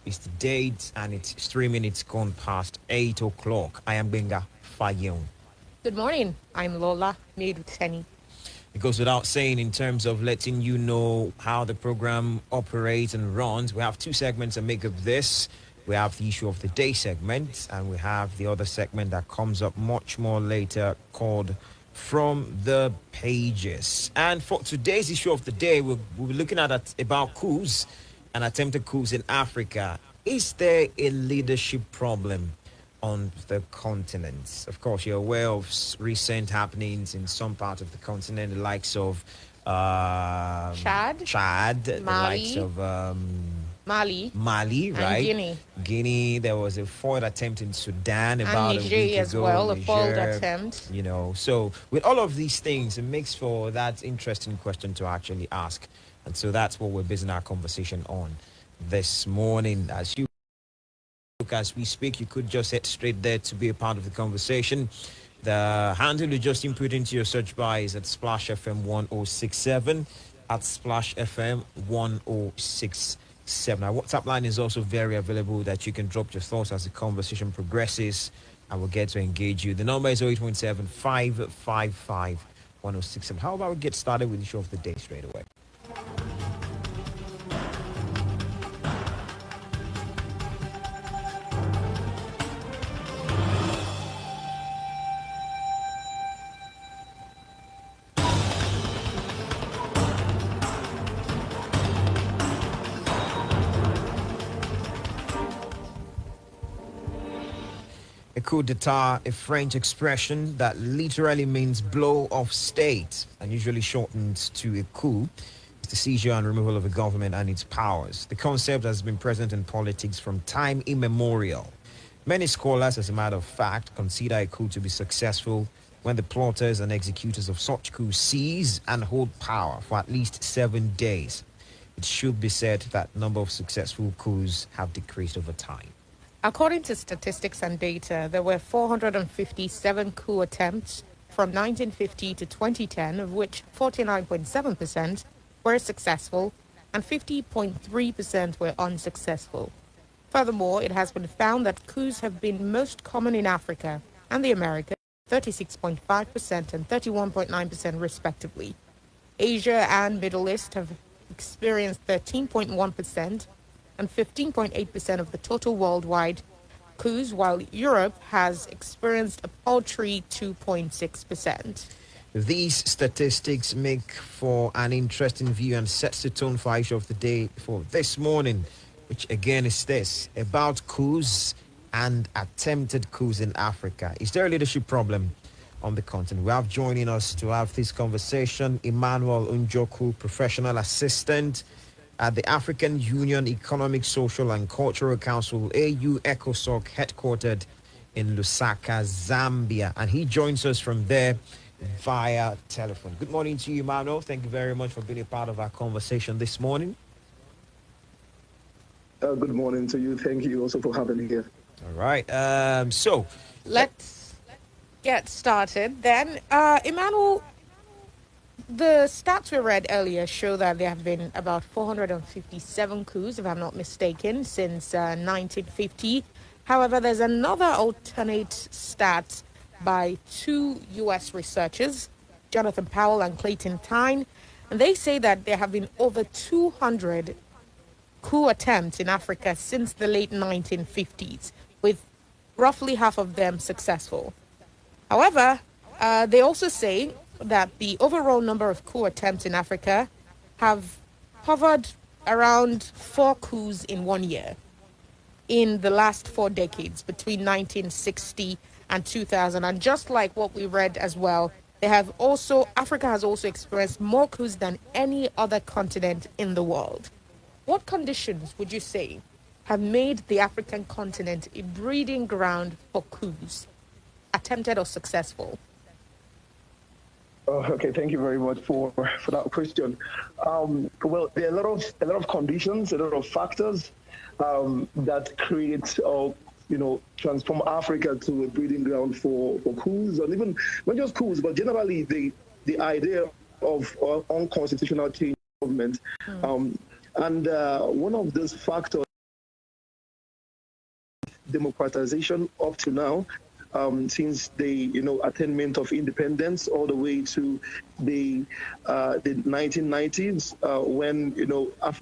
is the date, and it's 3 minutes gone past 8 o'clock. I am Benga Fayon. Good morning. I'm Lola Meduteni. It goes without saying, in terms of letting you know how the program operates and runs, we have two segments that make up this. We have the issue of the day segment, and we have the other segment that comes up much more later called From the Pages. And for today's issue of the day, we'll be looking at about coups and attempted coups in Africa. Is there a leadership problem on the continent? Of course, you're aware of recent happenings in some parts of the continent, the likes of Chad, the likes of Mali, right? and Guinea. There was a foiled attempt in Sudan about Niger a week as ago. well, Niger, a foiled attempt. You know, so with all of these things, it makes for that interesting question to actually ask. And so that's what we're basing our conversation on this morning. As we speak, you could just head straight there to be a part of the conversation. The handle you just input into your search bar is at Splashfm 1067, at Splashfm 1067. Our WhatsApp line is also very available that you can drop your thoughts as the conversation progresses, and we'll get to engage you. The number is 0817 555 1067. How about we get started with the show of the day straight away? A coup d'etat, a French expression that literally means blow of state and usually shortened to a coup, is the seizure and removal of a government and its powers. The concept has been present in politics from time immemorial. Many scholars, as a matter of fact, consider a coup to be successful when the plotters and executors of such coups seize and hold power for at least 7 days. It should be said that number of successful coups have decreased over time. According to statistics and data, there were 457 coup attempts from 1950 to 2010, of which 49.7% were successful and 50.3% were unsuccessful. Furthermore, it has been found that coups have been most common in Africa and the Americas, 36.5% and 31.9% respectively. Asia and Middle East have experienced 13.1% and 15.8% of the total worldwide coups, while Europe has experienced a paltry 2.6%. These statistics make for an interesting view and sets the tone for issue of the day for this morning, which again is this, about coups and attempted coups in Africa. Is there a leadership problem on the continent? We have joining us to have this conversation EMMANUEL NJOKU, professional assistant at the African Union Economic, Social and Cultural Council, AU-ECOSOC, headquartered in Lusaka, Zambia. And he joins us from there via telephone. Good morning to you, Emmanuel. Thank you very much for being a part of our conversation this morning. Good morning to you. Thank you also for having me here. All right. So let's get started then. Emmanuel, the stats we read earlier show that there have been about 457 coups, if I'm not mistaken, since 1950. However, there's another alternate stat by two U.S. researchers, Jonathan Powell and Clayton Tyne, and they say that there have been over 200 coup attempts in Africa since the late 1950s, with roughly half of them successful. However, they also say that the overall number of coup attempts in Africa have hovered around 4 coups in 1 year in the last 4 decades, between 1960 and 2000. And just like what we read as well, Africa has also experienced more coups than any other continent in the world. What conditions would you say have made the African continent a breeding ground for coups, attempted or successful? Okay, thank you very much for that question. Well, there are a lot of conditions, a lot of factors that create transform Africa to a breeding ground for coups, and even not just coups, but generally the idea of unconstitutional change of government. And one of those factors democratization up to now, since the attainment of independence all the way to the 1990s, when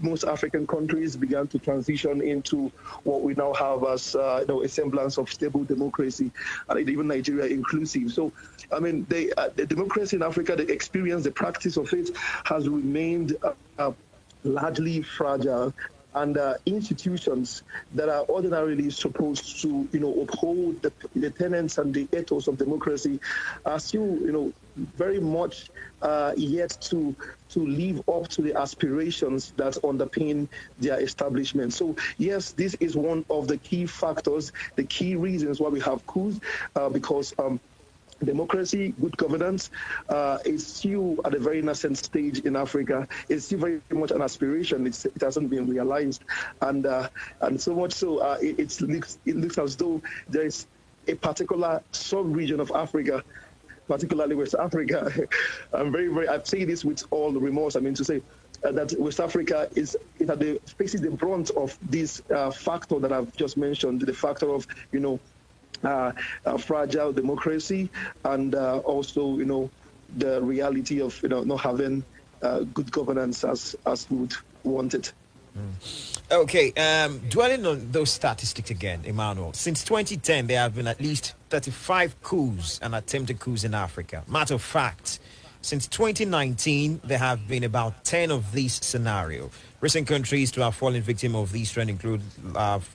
most African countries began to transition into what we now have as a semblance of stable democracy, and even Nigeria inclusive. So, I mean, the democracy in Africa, the experience, the practice of it has remained largely fragile. And institutions that are ordinarily supposed to, uphold the tenets and the ethos of democracy are still, very much yet to live up to the aspirations that underpin their establishment. So, yes, this is one of the key factors, the key reasons why we have coups, because democracy, good governance, is still at a very nascent stage in Africa. It's still very much an aspiration. It hasn't been realized, and so much so it looks as though there is a particular sub-region of Africa, particularly West Africa. I say this with all the remorse. I mean to say that West Africa faces the brunt of this factor that I've just mentioned, the factor of fragile democracy, and also the reality of not having good governance as we would want it. Okay, dwelling on those statistics again, Emmanuel. Since 2010, there have been at least 35 coups and attempted coups in Africa. Matter of fact, since 2019, there have been about 10 of these scenarios. Recent countries to have fallen victim of these trends include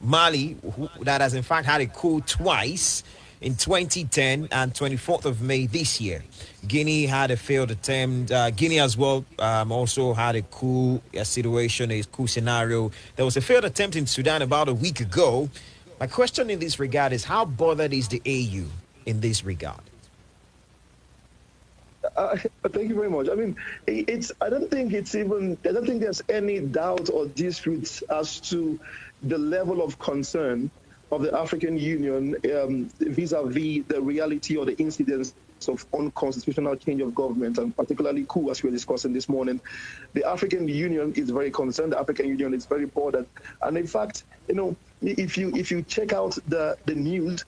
Mali, that has in fact had a coup twice in 2010 and 24th of May this year. Guinea had a failed attempt. Guinea as well also had a coup situation, a coup scenario. There was a failed attempt in Sudan about a week ago. My question in this regard is, how bothered is the AU in this regard? Thank you very much. I mean, I don't think there's any doubt or dispute as to the level of concern of the African Union vis-a-vis the reality or the incidence of unconstitutional change of government, and particularly coup, as we're discussing this morning. The African Union is very concerned. The African Union is very bothered. And in fact, if you check out the news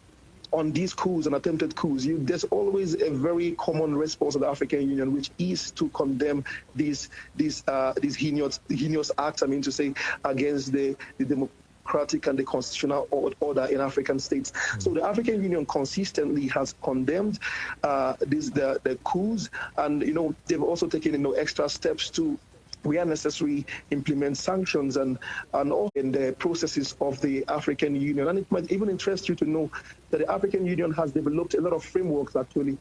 on these coups and attempted coups, there's always a very common response of the African Union, which is to condemn these heinous acts, I mean to say, against the democratic and the constitutional order in African states. So the African Union consistently has condemned the coups, and they've also taken extra steps to, where necessary, implement sanctions and all in the processes of the African Union. And it might even interest you to know that the African Union has developed a lot of frameworks actually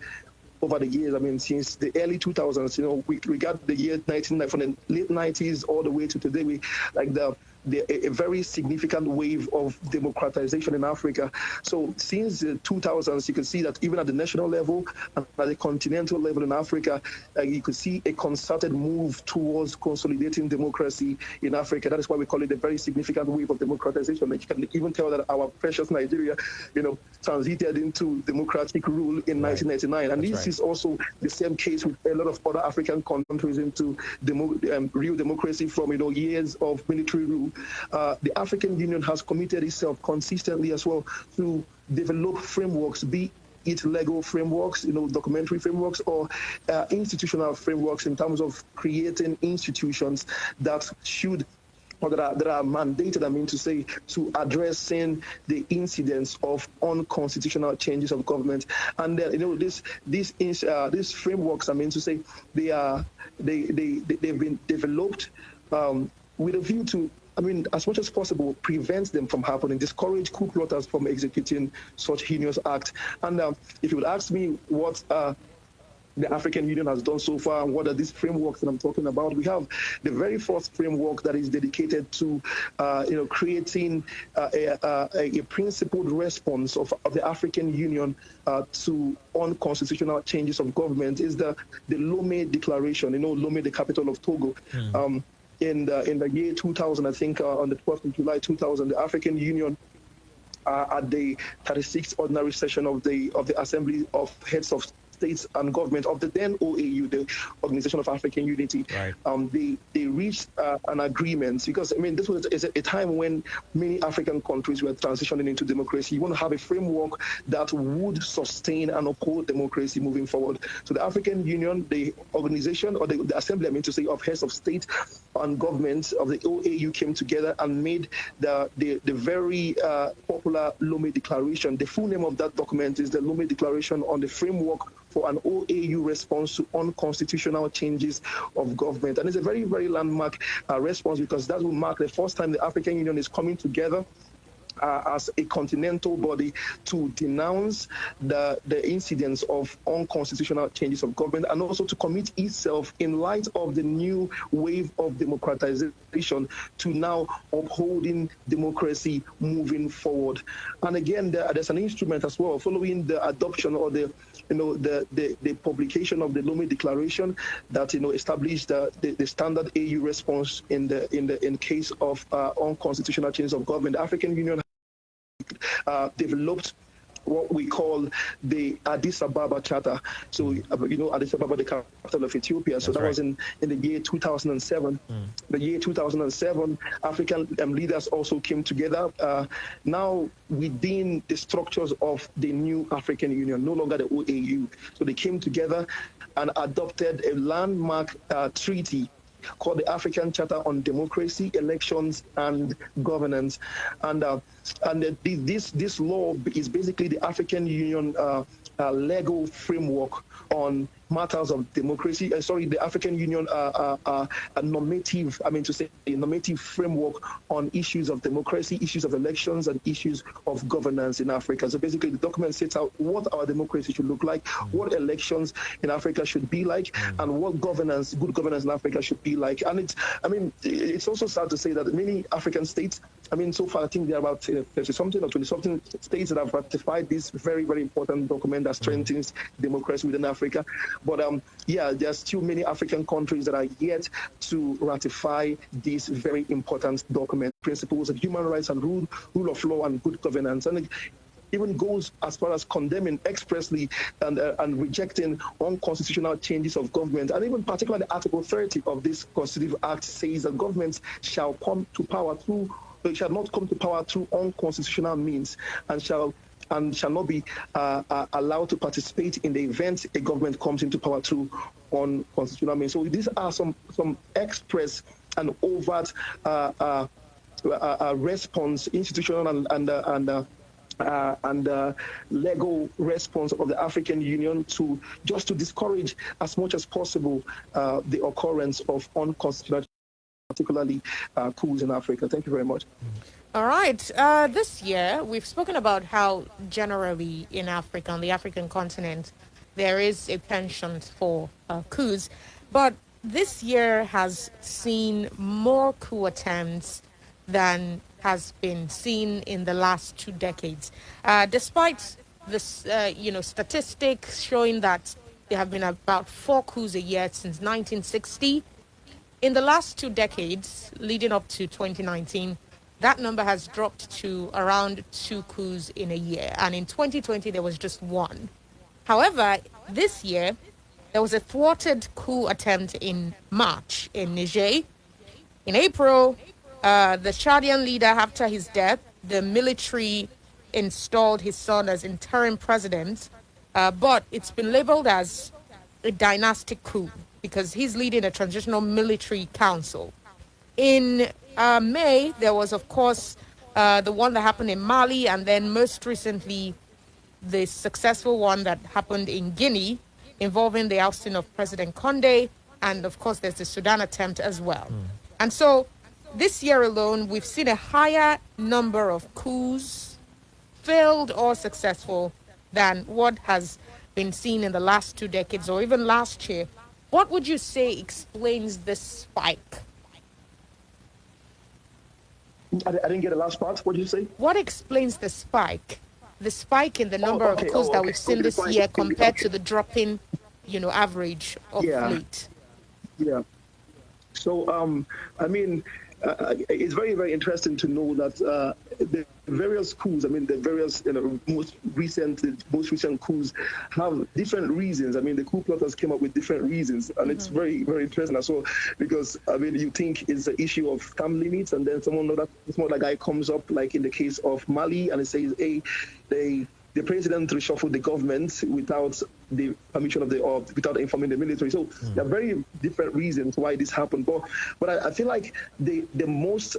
over the years. I mean, since the early 2000s, we got the year 1990, from the late 90s all the way to today, we like a very significant wave of democratization in Africa. So since the 2000s, you can see that even at the national level and at the continental level in Africa, you could see a concerted move towards consolidating democracy in Africa. That is why we call it a very significant wave of democratization. And you can even tell that our precious Nigeria, transited into democratic rule in 1999. And this is also the same case with a lot of other African countries into real democracy from years of military rule. The African Union has committed itself consistently as well to develop frameworks, be it legal frameworks, documentary frameworks, or institutional frameworks, in terms of creating institutions that should, or that are mandated, I mean to say, to addressing the incidents of unconstitutional changes of government. And then these frameworks, I mean to say, they've been developed with a view to, as much as possible, prevent them from happening, discourage coup plotters from executing such heinous acts. And if you would ask me what the African Union has done so far, and what are these frameworks that I'm talking about, we have the very first framework that is dedicated to, creating a principled response of the African Union to unconstitutional changes of government, is the Lomé Declaration. Lomé, the capital of Togo. In the year 2000, I think, on the 12th of July 2000, the African Union, at the 36th ordinary session of the Assembly of Heads of states and government of the then OAU, the Organization of African Unity. Right. They reached an agreement because, I mean, this was a time when many African countries were transitioning into democracy. You want to have a framework that would sustain and uphold democracy moving forward. So the African Union, the organization, or the assembly, I mean to say, of heads of state and governments of the OAU came together and made the very popular Lomé Declaration. The full name of that document is the Lomé Declaration on the Framework for an OAU Response to Unconstitutional Changes of Government. And it's a very, very landmark response because that will mark the first time the African Union is coming together as a continental body to denounce the incidents of unconstitutional changes of government and also to commit itself in light of the new wave of democratization to now upholding democracy moving forward. And again, there's an instrument as well following the adoption or the publication of the Lomé Declaration that established the standard AU response in case of unconstitutional changes of government. The African Union developed what we call the Addis Ababa Charter. So, Addis Ababa, the capital of Ethiopia. So that was in the year 2007. The year 2007, African leaders also came together. Now within the structures of the new African Union, no longer the OAU. So they came together and adopted a landmark treaty called the African Charter on Democracy, Elections, and Governance. And this law is basically the African Union legal framework on matters of democracy. The African Union a normative framework on issues of democracy, issues of elections, and issues of governance in Africa. So basically, the document sets out what our democracy should look like, what elections in Africa should be like, and what good governance in Africa should be like. And it's also sad to say that many African states, so far I think there are about 30-something or 20-something states that have ratified this very, very important document that strengthens democracy within Africa. But there's still many African countries that are yet to ratify this very important document, principles of human rights and rule of law and good governance. And it even goes as far as condemning expressly and rejecting unconstitutional changes of government. And even particularly Article 30 of this Constitutive Act says that governments shall not come to power through unconstitutional means and shall not be allowed to participate in the event a government comes into power through unconstitutional means. So these are some express and overt response, institutional and legal response of the African Union to discourage as much as possible the occurrence of unconstitutional, particularly coups in Africa. Thank you very much. All right. This year, we've spoken about how generally in Africa, on the African continent, there is a penchant for coups. But this year has seen more coup attempts than has been seen in the last 2 decades. Despite this, statistics showing that there have been about 4 coups a year since 1960, in the last 2 decades, leading up to 2019, that number has dropped to around 2 coups in a year. And in 2020, there was just 1. However, this year, there was a thwarted coup attempt in March in Niger. In April, the Chadian leader, after his death, the military installed his son as interim president. But it's been labeled as a dynastic coup because he's leading a transitional military council. In May, there was, of course, the one that happened in Mali, and then most recently, the successful one that happened in Guinea, involving the ousting of President Condé, and of course, there's the Sudan attempt as well. And so, this year alone, we've seen a higher number of coups, failed or successful, than what has been seen in the last 2 decades or even last year. What would you say explains this spike? I didn't get the last part. What did you say? What explains the spike? The spike in the number of coups that we've seen this year compared to the dropping, average of late. Yeah. So, it's very, very interesting to know that the various coups, I mean, the various most recent coups have different reasons. I mean, the coup plotters came up with different reasons, and it's very, very interesting as well, because I mean, you think it's the issue of term limits, and then some other guy comes up, like in the case of Mali, and it says, hey, the president reshuffled the government without the permission of without informing the military. So there are very different reasons why this happened. But I feel like the most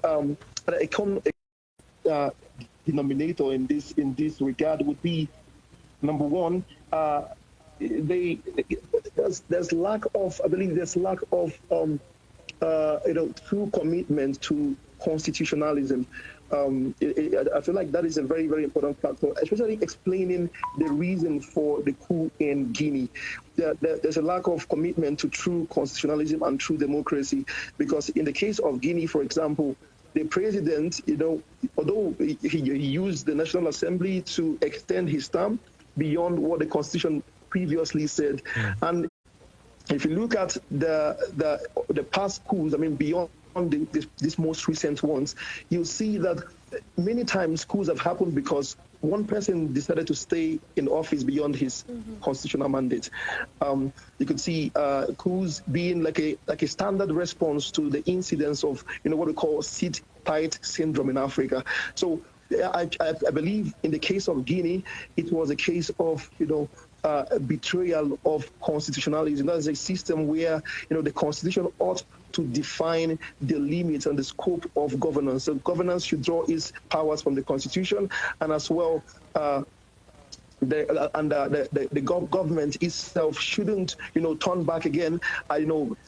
denominator in this regard would be, number one, there's lack of, I believe there's lack of true commitment to constitutionalism. I feel like that is a very, very important factor, especially explaining the reason for the coup in Guinea. There's a lack of commitment to true constitutionalism and true democracy, because in the case of Guinea, for example, the president, although he used the National Assembly to extend his term beyond what the Constitution previously said, and if you look at the past coups, I mean, beyond these most recent ones, you'll see that many times coups have happened because one person decided to stay in office beyond his constitutional mandate. You could see coups being like a standard response to the incidence of what we call sit tight syndrome in Africa. So I believe in the case of Guinea, it was a case of betrayal of constitutionalism. That is a system where the constitution ought to define the limits and the scope of governance. So governance should draw its powers from the constitution, and as well the government itself shouldn't turn back again,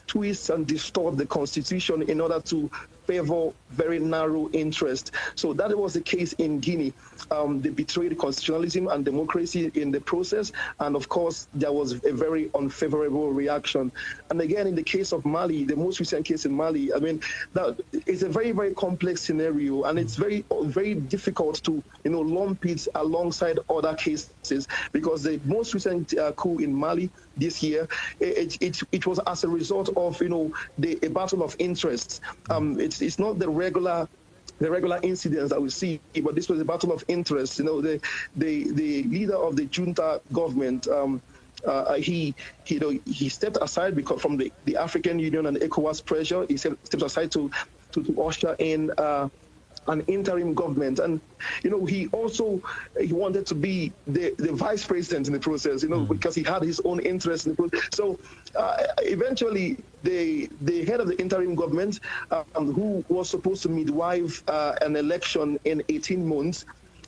twist and distort the constitution in order to favor very narrow interest. So that was the case in Guinea. They betrayed constitutionalism and democracy in the process, and of course there was a very unfavorable reaction. And again, in the case of Mali, the most recent case in Mali, I mean, that is a very, very complex scenario, and it's very, very difficult to lump it alongside other cases, because the most recent coup in Mali this year, it was as a result of a battle of interests. It's not the regular incidents that we see, but this was a battle of interests. The leader of the junta government, he stepped aside because from the African Union and ECOWAS pressure. He stepped aside to usher in an interim government, and he wanted to be the vice president in the process, because he had his own interest in the process. So eventually the head of the interim government, who was supposed to midwife an election in 18 months,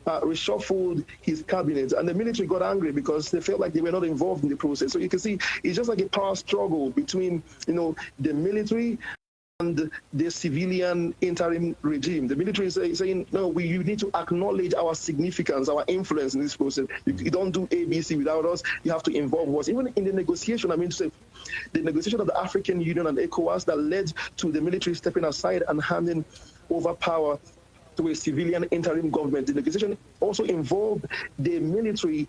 reshuffled his cabinet, and the military got angry because they felt like they were not involved in the process. So you can see it's just like a power struggle between the military and the civilian interim regime. The military is saying, no, you need to acknowledge our significance, our influence in this process. You don't do ABC without us. You have to involve us. Even in the negotiation, I mean to say, the negotiation of the African Union and ECOWAS that led to the military stepping aside and handing over power to a civilian interim government. The negotiation also involved the military,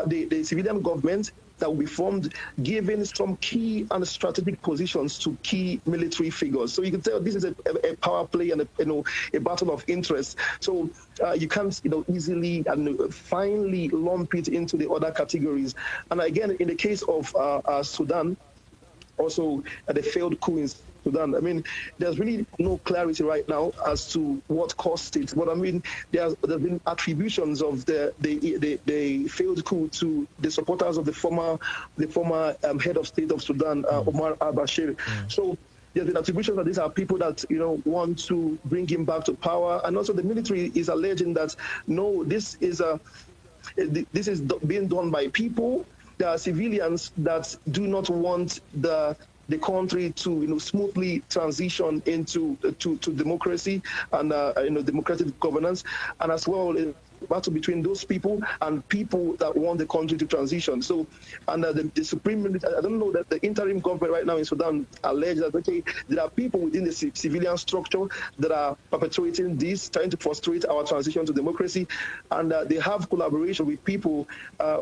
the civilian government that will be formed, giving some key and strategic positions to key military figures. So you can tell this is a power play and a battle of interests. So you can't easily and finally lump it into the other categories. And again, in the case of Sudan, also the failed coup in Sudan, I mean, there's really no clarity right now as to what caused it. But I mean, there's been attributions of the failed coup to the supporters of the former head of state of Sudan, Omar al-Bashir. So there's been attributions that these are people that want to bring him back to power, and also the military is alleging that no, this is being done by people. There are civilians that do not want the country to smoothly transition into to democracy and democratic governance, and as well battle between those people and people that want the country to transition. So, and the supreme military, I don't know that the interim government right now in Sudan allege that okay, there are people within the civilian structure that are perpetuating this, trying to frustrate our transition to democracy, and they have collaboration with people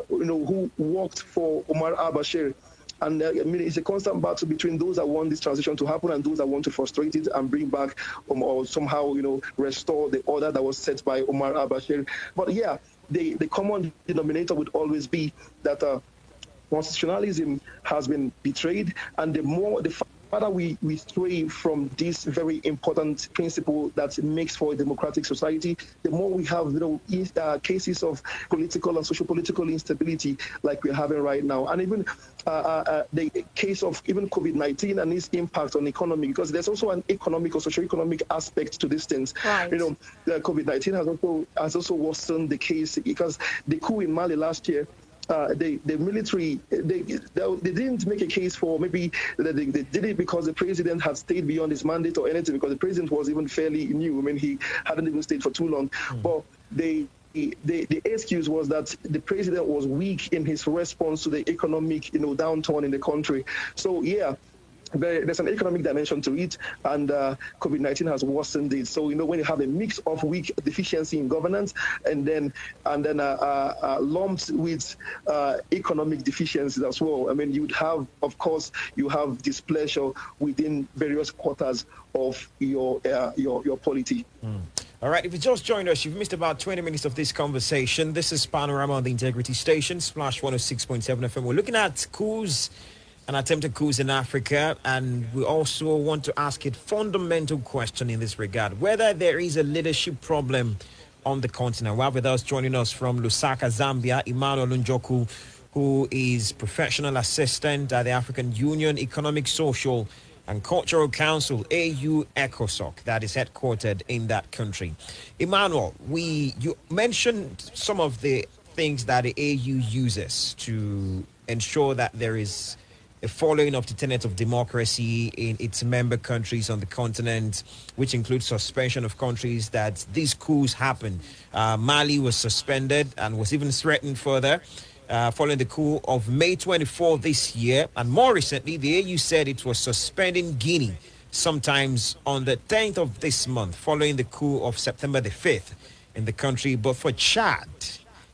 who worked for Omar al-Bashir. And I mean, it's a constant battle between those that want this transition to happen and those that want to frustrate it and bring back or somehow, restore the order that was set by Omar al-Bashir. But yeah, the common denominator would always be that constitutionalism has been betrayed, and the farther we stray from this very important principle that makes for a democratic society, the more we have cases of political and socio-political instability like we're having right now. And even the case of even COVID-19 and its impact on the economy, because there's also an economic or socio-economic aspect to these things. Right. COVID-19 has also worsened the case, because the coup in Mali last year, the military, they didn't make a case for maybe they did it because the president had stayed beyond his mandate or anything, because the president was even fairly new. I mean, he hadn't even stayed for too long. But the excuse was that the president was weak in his response to the economic downturn in the country. So yeah, there's an economic dimension to it, and COVID-19 has worsened it. So when you have a mix of weak deficiency in governance and then lumped with economic deficiencies as well, I mean, you'd have, of course, displeasure within various quarters of your polity. All right, if you just joined us, you've missed about 20 minutes of this conversation. This is Panorama on the Integrity Station, Splash 106.7 FM. We're looking at coups and attempted coups in Africa, and we also want to ask a fundamental question in this regard, whether there is a leadership problem on the continent. We have with us, joining us from Lusaka, Zambia, EMMANUEL NJOKU, who is professional assistant at the African Union Economic, Social and Cultural Council, AU-ECOSOC, that is headquartered in that country. EMMANUEL, you mentioned some of the things that the AU uses to ensure that there is a following of the tenets of democracy in its member countries on the continent, which includes suspension of countries that these coups happen. Mali was suspended and was even threatened further following the coup of May 24 this year. And more recently, the AU said it was suspending Guinea sometimes on the 10th of this month, following the coup of September the 5th in the country. But for Chad,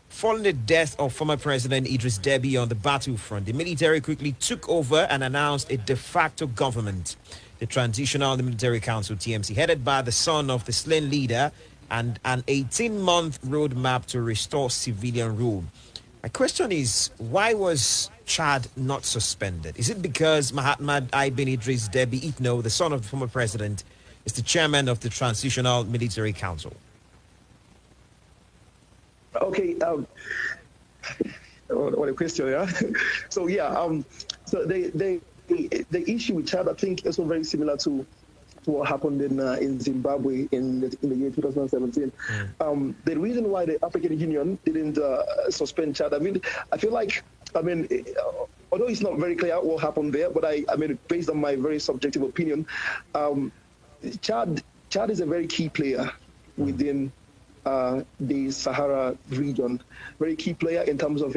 following the death of former President Idris Deby on the battlefront, the military quickly took over and announced a de facto government, the Transitional Military Council, TMC, headed by the son of the slain leader, and an 18-month roadmap to restore civilian rule. My question is, why was Chad not suspended? Is it because Mahatma Ibn Idris Deby Itno, the son of the former president, is the chairman of the Transitional Military Council? Okay, what a question, yeah. So the issue with Chad, I think, is also very similar to what happened in Zimbabwe in the year 2017. The reason why the African Union didn't suspend Chad, I feel like, although it's not very clear what happened there, but I mean, based on my very subjective opinion, Chad is a very key player within the Sahara region, very key player in terms of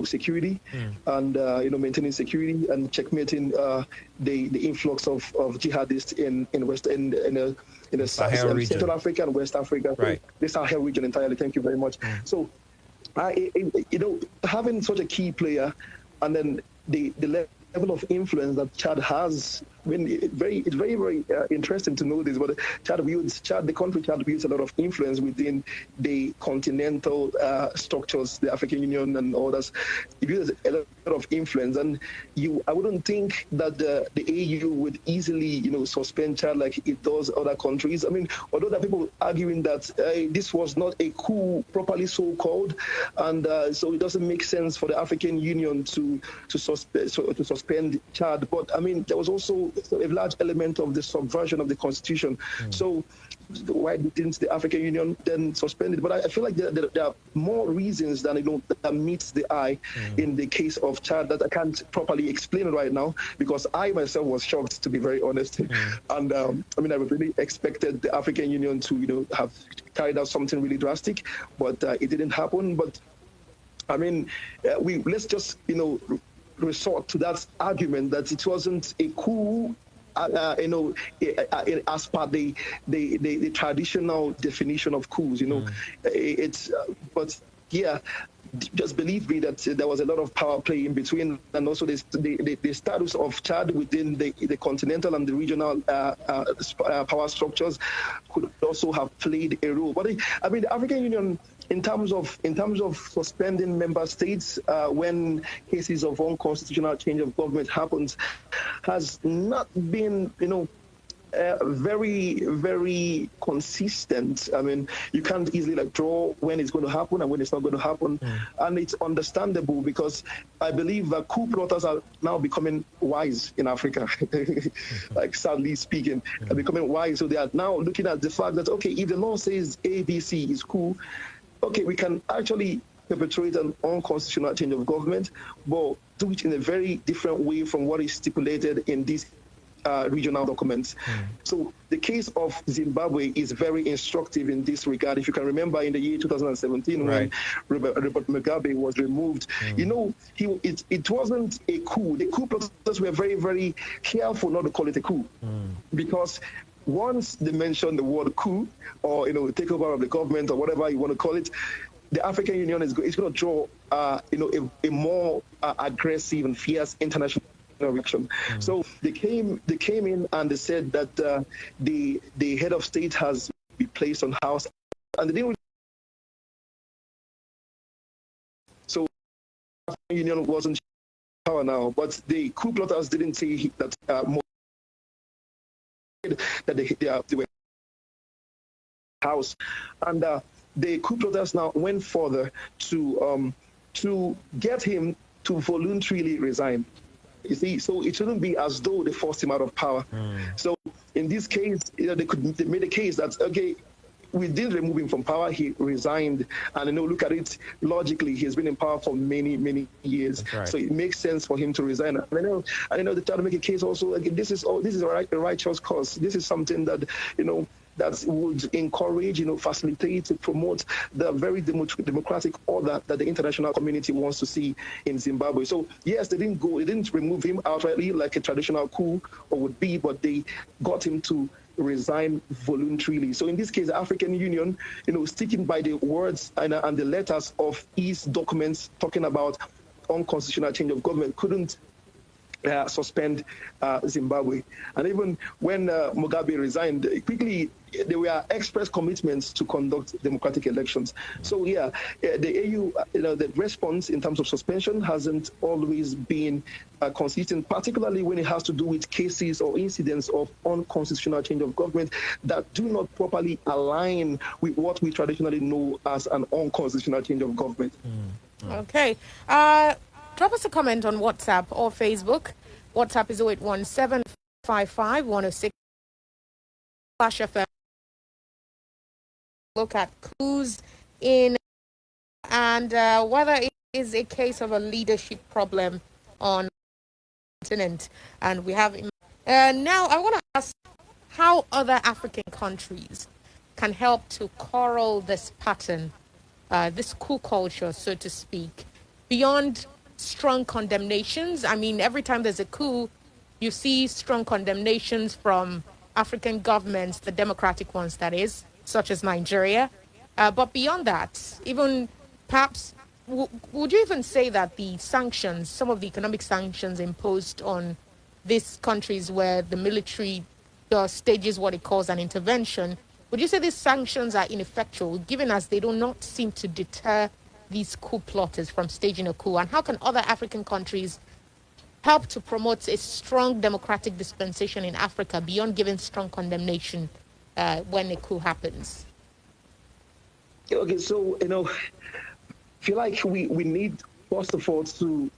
security and maintaining security and checkmating the influx of jihadists in Central Africa and West Africa, right. The Sahel region entirely. Thank you very much. So, having such a key player, and then the level of influence that Chad has. It's very interesting to know this, but the country Chad wields a lot of influence within the continental structures, the African Union and others. It wields a lot of influence, and I wouldn't think that the AU would easily, suspend Chad like it does other countries. I mean, although there are people arguing that this was not a coup properly so called, and so it doesn't make sense for the African Union to suspend Chad. But I mean, there was also a large element of the subversion of the constitution. So why didn't the African Union then suspend it? But I feel like there are more reasons than that meets the eye in the case of Chad that I can't properly explain right now, because I myself was shocked, to be very honest. And I really expected the African Union to have carried out something really drastic, but it didn't happen. But I mean, let's just resort to that argument that it wasn't a coup, as per the traditional definition of coups. But yeah, just believe me that there was a lot of power play in between, and also the status of Chad within the continental and the regional power structures could also have played a role. But I mean, the African Union, in terms of suspending member states when cases of unconstitutional change of government happens, has not been, very, very consistent. I mean, you can't easily draw when it's going to happen and when it's not going to happen. And it's understandable, because I believe that coup plotters are now becoming wise in Africa, like sadly speaking, are becoming wise. So they are now looking at the fact that, okay, if the law says ABC is coup, okay, we can actually perpetrate an unconstitutional change of government, but do it in a very different way from what is stipulated in these regional documents. So the case of Zimbabwe is very instructive in this regard. If you can remember, in the year 2017, when Robert Mugabe was removed, it wasn't a coup. The coup plotters were very, very careful not to call it a coup, because once they mention the word coup, or takeover of the government, or whatever you want to call it, the African Union is going to draw a more aggressive and fierce international reaction. So they came in and they said that the head of state has been placed on house, and they didn't. So the African Union wasn't in power now, but the coup plotters didn't say that they were house, and the coup plotters now went further to get him to voluntarily resign. You see, so it shouldn't be as though they forced him out of power. So in this case, they made a case that, okay, we didn't remove him from power, he resigned, and look at it logically, he has been in power for many, many years. Right. So it makes sense for him to resign. And I know they try to make a case also, like, this is a righteous cause. This is something that that would encourage, facilitate, promote the very democratic order that the international community wants to see in Zimbabwe. So yes, they didn't remove him outrightly like a traditional coup or would be, but they got him to resign voluntarily. So in this case, the African Union, sticking by the words and the letters of his documents talking about unconstitutional change of government, couldn't suspend Zimbabwe. And even when Mugabe resigned, quickly there were express commitments to conduct democratic elections. So the AU, the response in terms of suspension hasn't always been consistent, particularly when it has to do with cases or incidents of unconstitutional change of government that do not properly align with what we traditionally know as an unconstitutional change of government. Okay. Drop us a comment on WhatsApp or Facebook. WhatsApp is 0817 55 106 Splashfm. Look at coups in and whether it is a case of a leadership problem on the continent. And we have now I want to ask how other African countries can help to corral this pattern, this coup culture, so to speak, beyond strong condemnations. I mean, every time there's a coup, you see strong condemnations from African governments, the democratic ones, that is, such as Nigeria. But beyond that, even perhaps, would you even say that the sanctions, some of the economic sanctions imposed on these countries where the military stages what it calls an intervention, would you say these sanctions are ineffectual, given as they do not seem to deter these coup plotters from staging a coup? And how can other African countries help to promote a strong democratic dispensation in Africa beyond giving strong condemnation when a coup happens? Okay, so, I feel like we need, first of all, to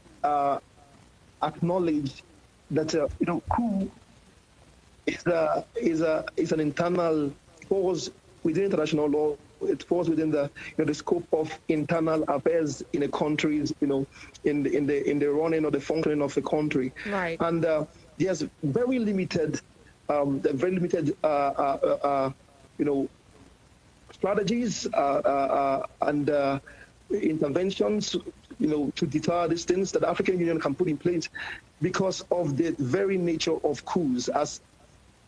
acknowledge that, coup is an internal cause within international law. It falls within the the scope of internal affairs in a country's in the running or the functioning of the country. Right. And there's very limited strategies and interventions to deter these things that the African Union can put in place because of the very nature of coups as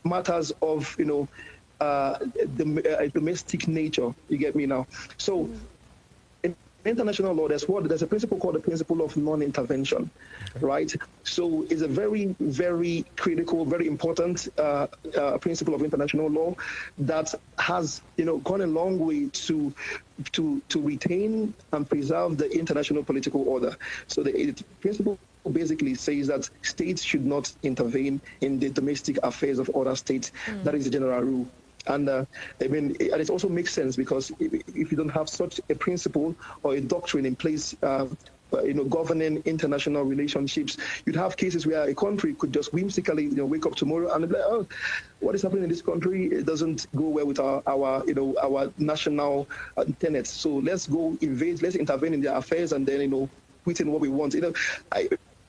matters of domestic nature. You get me now? So international law, there's a principle called the principle of non-intervention, right? So it's a very, very critical, very important principle of international law that has, gone a long way to retain and preserve the international political order. So the principle basically says that states should not intervene in the domestic affairs of other states. That is the general rule. And and it also makes sense because if you don't have such a principle or a doctrine in place, governing international relationships, you'd have cases where a country could just whimsically, wake up tomorrow and be like, oh, what is happening in this country? It doesn't go well with our national tenets. So let's go invade, let's intervene in their affairs, and then put in what we want.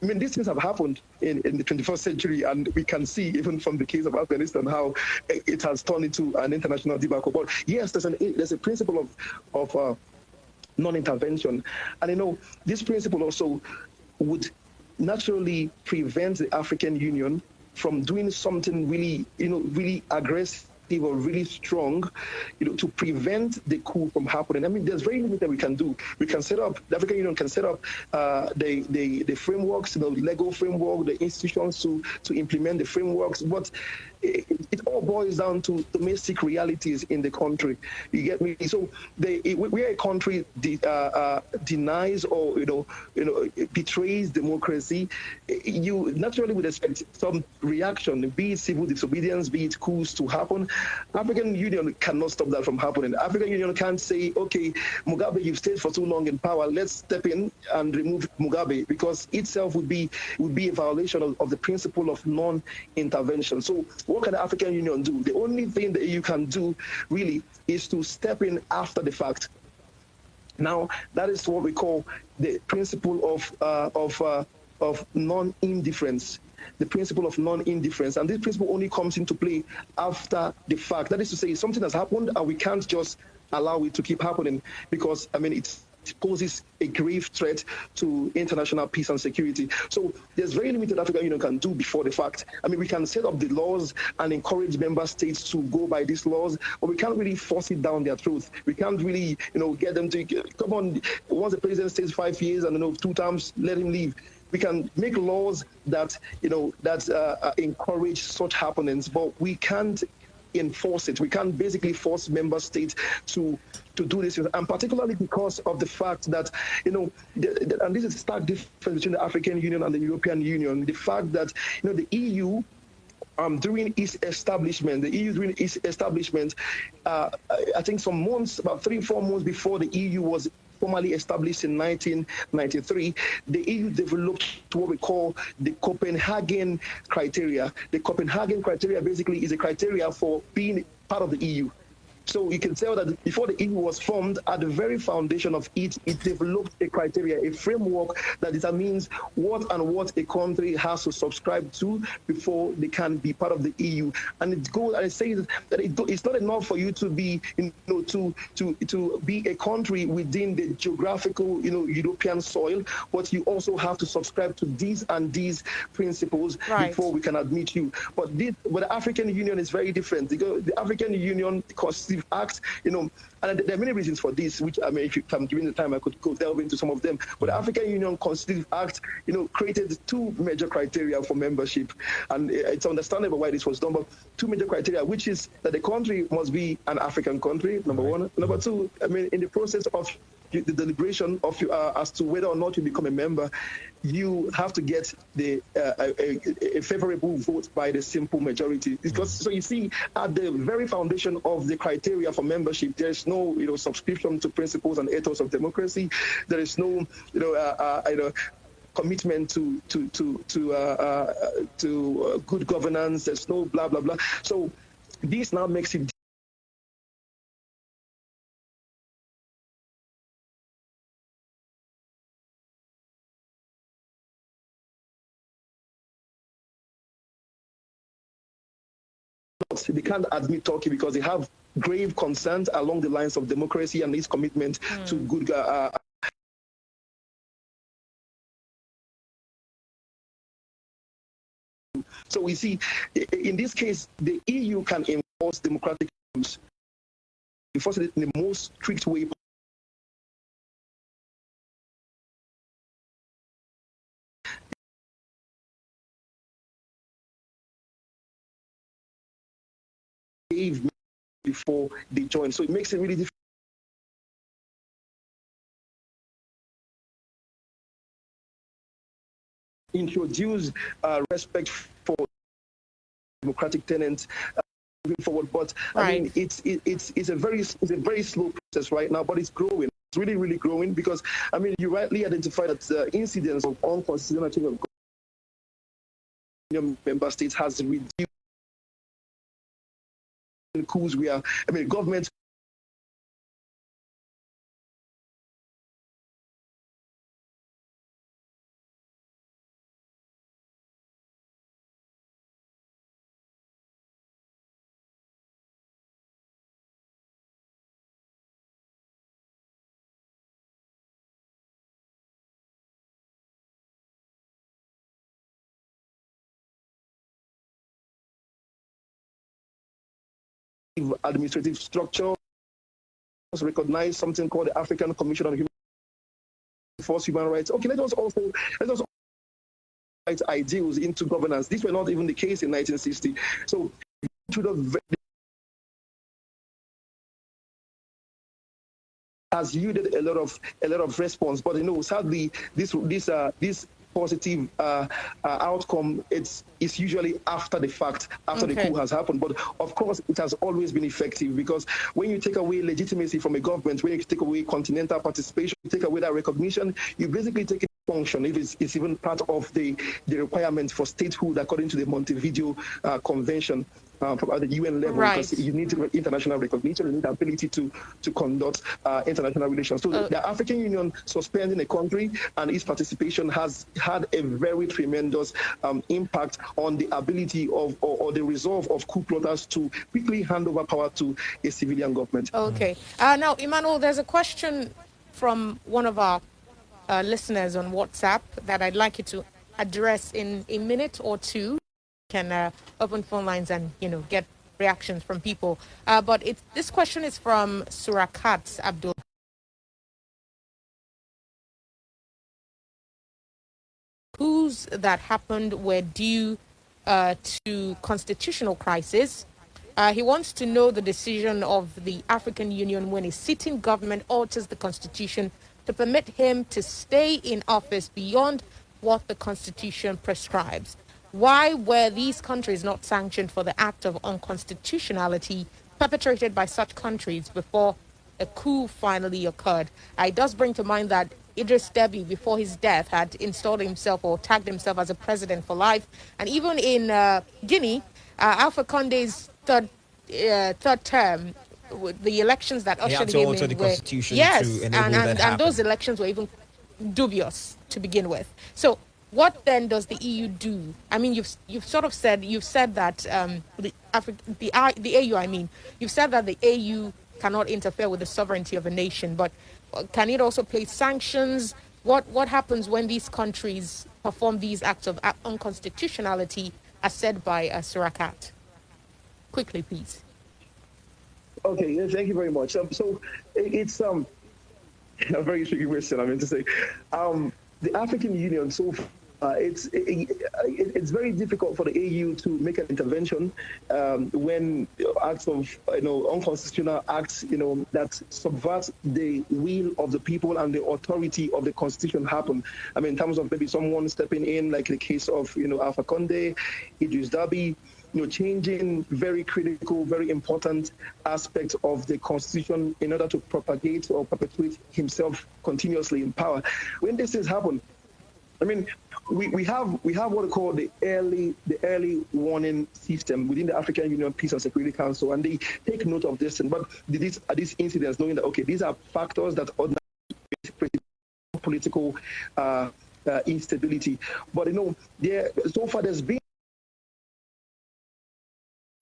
These things have happened in the 21st century, and we can see even from the case of Afghanistan how it has turned into an international debacle. But yes, there's a principle of non-intervention, and this principle also would naturally prevent the African Union from doing something really, really aggressive or really strong, to prevent the coup from happening. There's very little that we can do. We can set up, the African Union can set up the frameworks, the legal framework, the institutions to implement the frameworks, but it all boils down to domestic realities in the country. You get me? So where a country denies or betrays democracy, you naturally would expect some reaction, be it civil disobedience, be it coups to happen. African Union cannot stop that from happening. African Union can't say, okay, Mugabe, you've stayed for too long in power, let's step in and remove Mugabe, because itself would be a violation of the principle of non-intervention. So what can the African Union do? The only thing that you can do really is to step in after the fact. Now, that is what we call the principle of non-indifference. The principle of non-indifference, and this principle only comes into play after the fact. That is to say, something has happened and we can't just allow it to keep happening, because it poses a grave threat to international peace and security. So there's very limited African Union can do before the fact. We can set up the laws and encourage member states to go by these laws, but we can't really force it down their throat. We can't really, get them to come on. Once the president stays 5 years and 2 terms, let him leave. We can make laws that encourage such happenings, but we can't enforce it. We can't basically force member states to do this, and particularly because of the fact that and this is a stark difference between the African Union and the European Union. The fact that the EU. During its establishment, I think some months, about 3-4 months before the EU was formally established in 1993, the EU developed what we call the Copenhagen criteria. The Copenhagen criteria basically is a criteria for being part of the EU. So you can tell that before the EU was formed, at the very foundation of it developed a criteria, a framework that determines what a country has to subscribe to before they can be part of the EU. And it goes and it says that it's not enough for you to be, to be a country within the geographical, European soil, but you also have to subscribe to these and these principles before we can admit you. But the African Union is very different. The African Union Act, and there are many reasons for this, which if I'm given the time, I could go delve into some of them. But the African Union Constitutive Act, created 2 major criteria for membership, and it's understandable why this was done. But 2 major criteria, which is that the country must be an African country, number 1. Number 2, in the process of the deliberation of as to whether or not you become a member, you have to get a favorable vote by the simple majority. Because so you see, at the very foundation of the criteria for membership, there is no subscription to principles and ethos of democracy. There is no commitment to good governance. There's no blah blah blah. So this now makes it they can't admit Turkey because they have grave concerns along the lines of democracy and its commitment to good. So we see, in this case, the EU can enforce democratic rules, enforce it in the most strict way before they join. So it makes it really difficult. Introduce respect for democratic tenants moving forward, but I mean it's a very slow process right now, but it's growing. It's really growing because I mean you rightly identified that the incidence of unconstitutional member states has reduced. Coups where I mean governments administrative structure recognize something called the African Commission on Human Rights. Okay, let us also write ideals into governance. These were not even the case in 1960. So has yielded a lot of response, but you know, sadly, this positive outcome it's usually after the fact, after the coup has happened. But of course it has always been effective, because when you take away legitimacy from a government, when you take away continental participation, you take away that recognition, you basically take it function if it's even part of the requirement for statehood according to the Montevideo Convention from the UN level, because you need international recognition, you need the ability to conduct international relations. So the African Union suspending a country and its participation has had a very tremendous impact on the ability of or the resolve of coup plotters to quickly hand over power to a civilian government. Okay. Now, Emmanuel, there's a question from one of our listeners on WhatsApp that I'd like you to address in a minute or two. Can open phone lines and get reactions from people. But this question is from Surakat Abdul. Coups that happened were due to constitutional crisis. He wants to know the decision of the African Union when a sitting government alters the constitution to permit him to stay in office beyond what the constitution prescribes. Why were these countries not sanctioned for the act of unconstitutionality perpetrated by such countries before a coup finally occurred? It does bring to mind that Idris Deby, before his death, had installed himself or tagged himself as a president for life. And even in Guinea, Alpha Conde's third term, the elections that ushered him in the were, constitution and those elections were even dubious to begin with. So what then does the EU do? I mean, you've said that the AU. I mean, you've said that the AU cannot interfere with the sovereignty of a nation, but can it also place sanctions? What happens when these countries perform these acts of unconstitutionality, as said by Surakat? Quickly, please. Okay, thank you very much. So it's a very tricky question. I mean to say, the African Union. So it's very difficult for the AU to make an intervention when acts of unconstitutional acts that subvert the will of the people and the authority of the constitution happen. I mean, in terms of maybe someone stepping in, like the case of Alpha Conde, Idris Deby, changing very critical, very important aspects of the constitution in order to propagate or perpetuate himself continuously in power. When these things happen, I mean, we have what we call the early warning system within the African Union Peace and Security Council, and they take note of this. But these incidents, knowing that these are factors that ordinarily political instability. But so far there's been.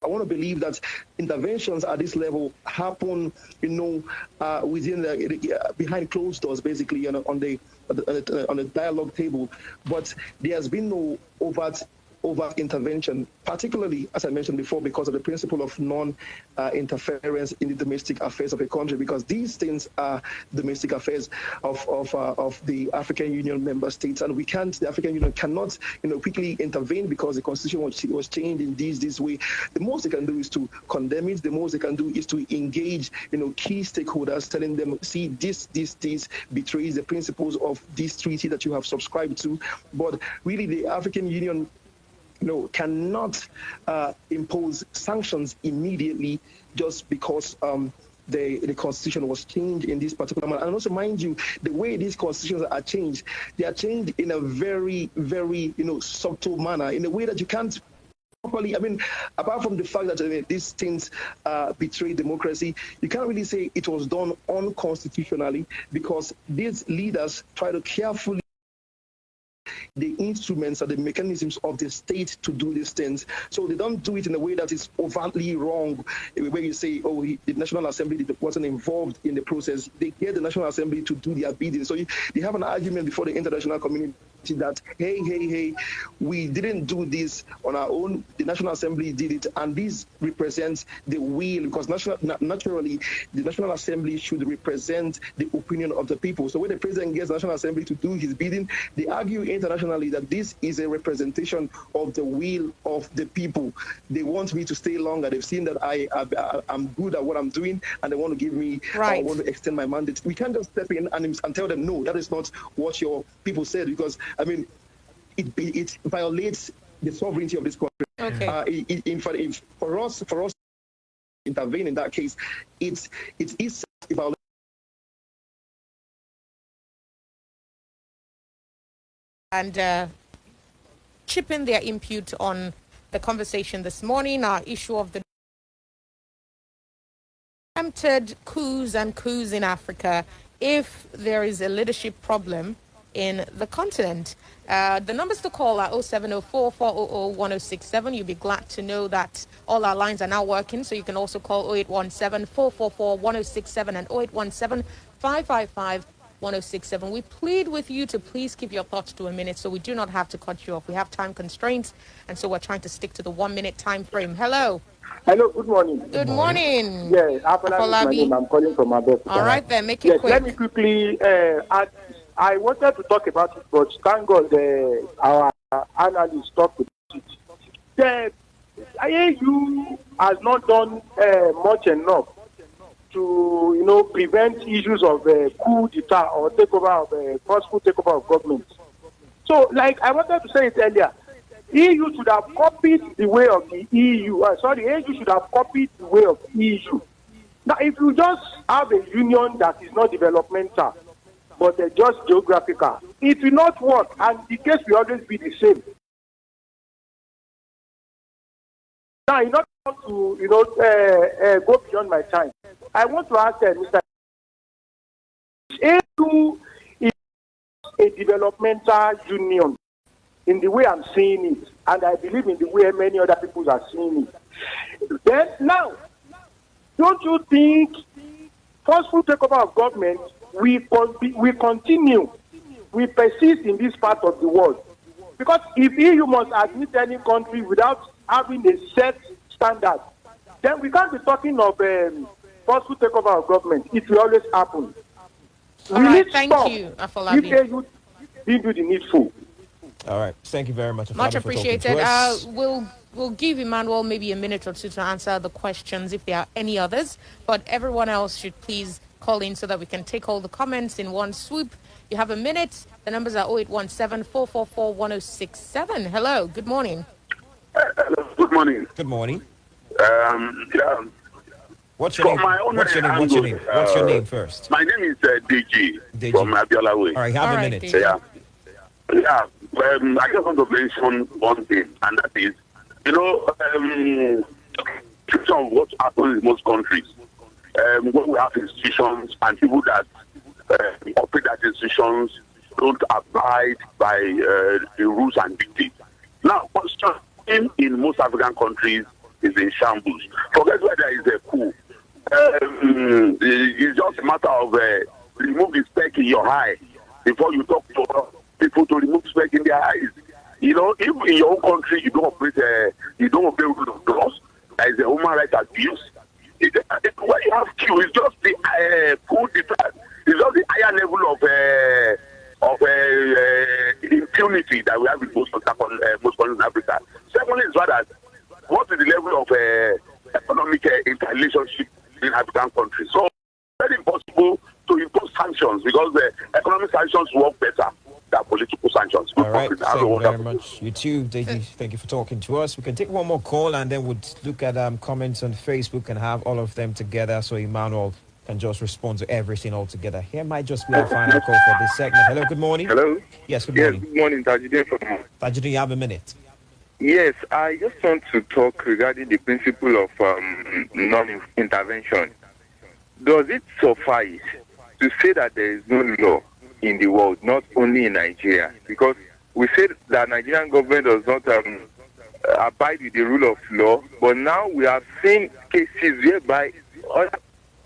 I want to believe that interventions at this level happen, within behind closed doors, basically, on the dialogue table. But there has been no overt over intervention, particularly, as I mentioned before, because of the principle of non-interference in the domestic affairs of a country, because these things are domestic affairs of the African Union member states, and the African Union cannot, quickly intervene because the constitution was changed in this way. The most they can do is to condemn it. The most they can do is to engage, key stakeholders, telling them, see, this betrays the principles of this treaty that you have subscribed to. But really, the African Union cannot impose sanctions immediately just because the constitution was changed in this particular manner. And also, mind you, the way these constitutions are changed, they are changed in a very, very, subtle manner, in a way that you can't properly, apart from the fact that these things betray democracy, you can't really say it was done unconstitutionally, because these leaders try to carefully the instruments and the mechanisms of the state to do these things. So they don't do it in a way that is overtly wrong, where you say, oh, the National Assembly wasn't involved in the process. They get the National Assembly to do their bidding. So they have an argument before the international community that, hey, we didn't do this on our own. The National Assembly did it, and this represents the will, because naturally, the National Assembly should represent the opinion of the people. So when the president gets the National Assembly to do his bidding, they argue internationally that this is a representation of the will of the people. They want me to stay longer. They've seen that I'm good at what I'm doing, and they want to give me, right. Want to extend my mandate. We can't just step in and tell them, no, that is not what your people said, because it violates the sovereignty of this country. Okay. In fact, for us to intervene in that case, it is a violation. And chip in their input on the conversation this morning, our issue of the attempted coups and coups in Africa, if there is a leadership problem in the continent. The numbers to call are 0704-400-1067. You'll be glad to know that all our lines are now working, so you can also call 0817-444-1067 and 0817-555-1067. We plead with you to please keep your thoughts to a minute, so we do not have to cut you off. We have time constraints, and so we're trying to stick to the 1 minute time frame. Hello. Hello, good morning. Good morning. Yes, Afolabi. I'm calling from Abeokuta. All right, then, make it quick. Let me quickly add. I wanted to talk about it, but thank God our analyst talked about it. The IAU has not done much enough to, prevent issues of coup d'etat or forceful takeover of government. So, like I wanted to say it earlier, EU should have copied the way of the EU. EU should have copied the way of the EU. Now, if you just have a union that is not developmental, but just geographical, it will not work, and the case will always be the same. Now, in order to, go beyond my time, I want to ask Mr. EU is a developmental union in the way I'm seeing it, and I believe in the way many other people are seeing it. Then, now, don't you think forceful takeover of government we continue, we persist in this part of the world? Because if EU must admit any country without having a set standard, then we can't be talking of forceful takeover of government. It will always happen. All right, thank you, Afolabi. If EU didn't do the needful. All right, thank you very much. Much appreciated. We'll give Emmanuel maybe a minute or two to answer the questions if there are any others, but everyone else should please call in so that we can take all the comments in one swoop. You have a minute. The numbers are 0817-444-1067. Hello, good morning. Hello, good morning. Good morning. Yeah. What's your name? What's your name first? My name is DG from Abiola Way. All right, have a minute. Yeah. I just want to mention one thing, and that is, what happens in most countries. When we have institutions and people that operate that institutions don't abide by the rules and dictates. Now, constitution in most African countries is in shambles. Forget whether there is a coup. It's just a matter of remove the speck in your eye before you talk to people to remove speck in their eyes. You know, if in your own country you don't operate, you don't obey rule of laws, there is a human rights abuse. When you have Q, it's just the coup d'etat. It's just the higher level of impunity that we have in most countries in Africa. Secondly, is that what is the level of economic interrelationship in African countries? So it's very impossible to impose sanctions because the economic sanctions work better than political sanctions. All right, thank you very much. You too, Deji. Thank you for talking to us. We can take one more call and then we'll look at comments on Facebook and have all of them together so Emmanuel can just respond to everything all together. Here might just be our final call for this segment. Hello, good morning. Hello. Yes, good morning. Good morning, Tajudeen. Tajudeen, you have a minute. Yes, I just want to talk regarding the principle of non-intervention. Does it suffice to say that there is no law in the world, not only in Nigeria? Because we said that Nigerian government does not abide with the rule of law, but now we have seen cases whereby others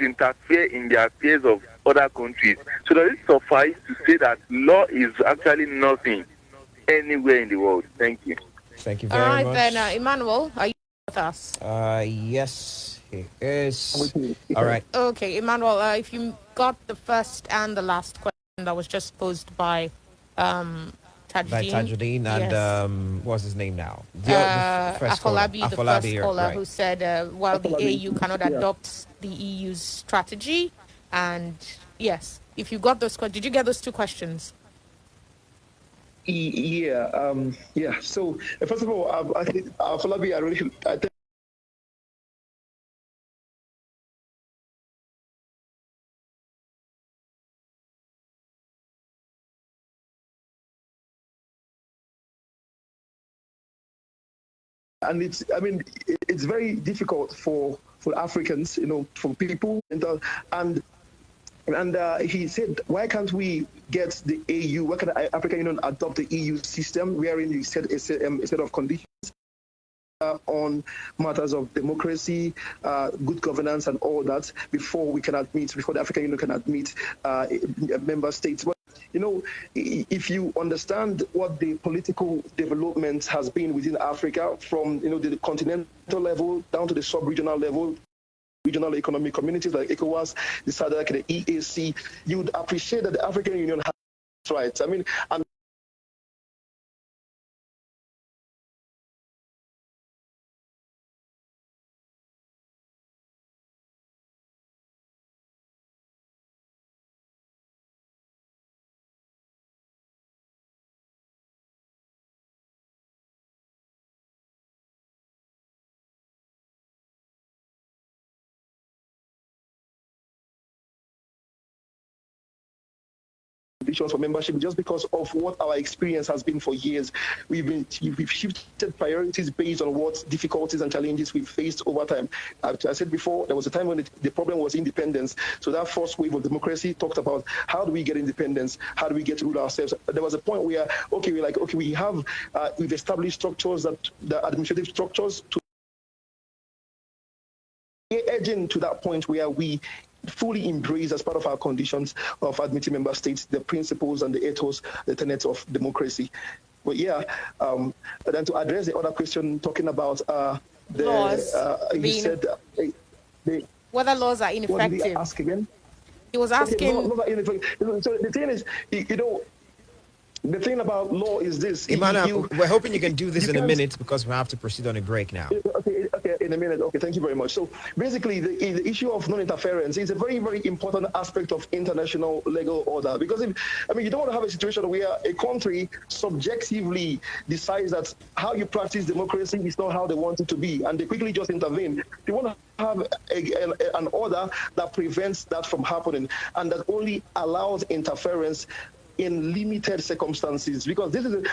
interfere in the affairs of other countries. So does it suffice to say that law is actually nothing anywhere in the world? Thank you. Thank you very much. All right, then, Emmanuel, are you with us? Yes, he is. All right. Okay, Emmanuel, if you got the first and the last question that was just posed by Tajudeen. By Tajudeen and yes. What's his name now? Afolabi, the first caller, right. who said while the AU cannot adopt the EU's strategy, and yes, if you got those questions, did you get those two questions? Yeah. So first of all, I think Afolabi, I think. And it's very difficult for Africans, for people, and he said, why can't we get the AU? Why can't the African Union adopt the EU system, wherein you set a set of conditions on matters of democracy, good governance, and all that before the African Union can admit member states. But if you understand what the political development has been within Africa, from the continental level down to the sub-regional level, regional economic communities like ECOWAS, the SADC, the EAC, you would appreciate that the African Union has rights. For membership, just because of what our experience has been for years. We've shifted priorities based on what difficulties and challenges we've faced over time. I said before, there was a time when the problem was independence. So that first wave of democracy talked about how do we get independence? How do we get to rule ourselves? There was a point where, we've established structures, the administrative structures, to edging to that point where we fully embrace, as part of our conditions of admitting member states, the principles and the ethos, the tenets of democracy. But then to address the other question, talking about the laws, you said whether laws are ineffective. What did he ask again? He was asking. So the thing is, the thing about law is this. Emmanuel, we're hoping you can do this in a minute because we have to proceed on a break now. Okay, in a minute. Okay, thank you very much. So basically, the issue of non-interference is a very, very important aspect of international legal order, because you don't want to have a situation where a country subjectively decides that how you practice democracy is not how they want it to be, and they quickly just intervene. They want to have an order that prevents that from happening, and that only allows interference in limited circumstances, because this is,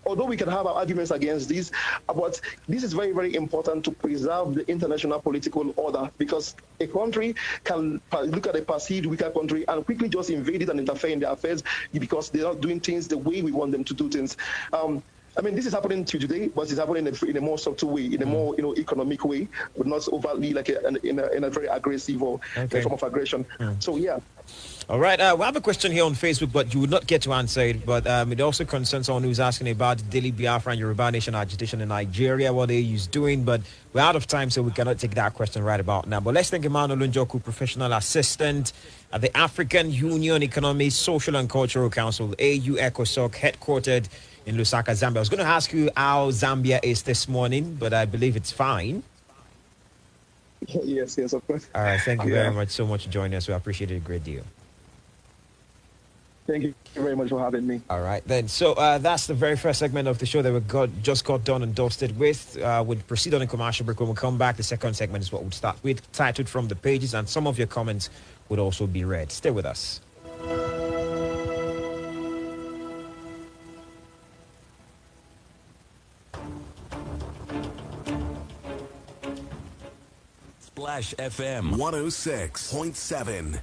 although we can have our arguments against this, but this is very, very important to preserve the international political order, because a country can look at a perceived weaker country and quickly just invade it and interfere in their affairs because they're not doing things the way we want them to do things. This is happening today, but it's happening in a more subtle way, in a more economic way, but not overtly like in a very aggressive or form of aggression. So yeah. All right, we have a question here on Facebook, but you would not get to answer it. But it also concerns someone who's asking about the daily Biafra and Yoruba Nation agitation in Nigeria, what AU is doing. But we're out of time, so we cannot take that question right about now. But let's thank EMMANUEL NJOKU, professional assistant at the African Union Economic, Social and Cultural Council, AU ECOSOC, headquartered in Lusaka, Zambia. I was going to ask you how Zambia is this morning, but I believe it's fine. Yes, of course. All right, thank you very much so much for joining us. We appreciate it a great deal. Thank you very much for having me. All right, then. So that's the very first segment of the show that we just got done and dusted with. We'll proceed on a commercial break. When we come back, the second segment is what we'll start with, titled From the Pages, and some of your comments would also be read. Stay with us. Splashfm 106.7.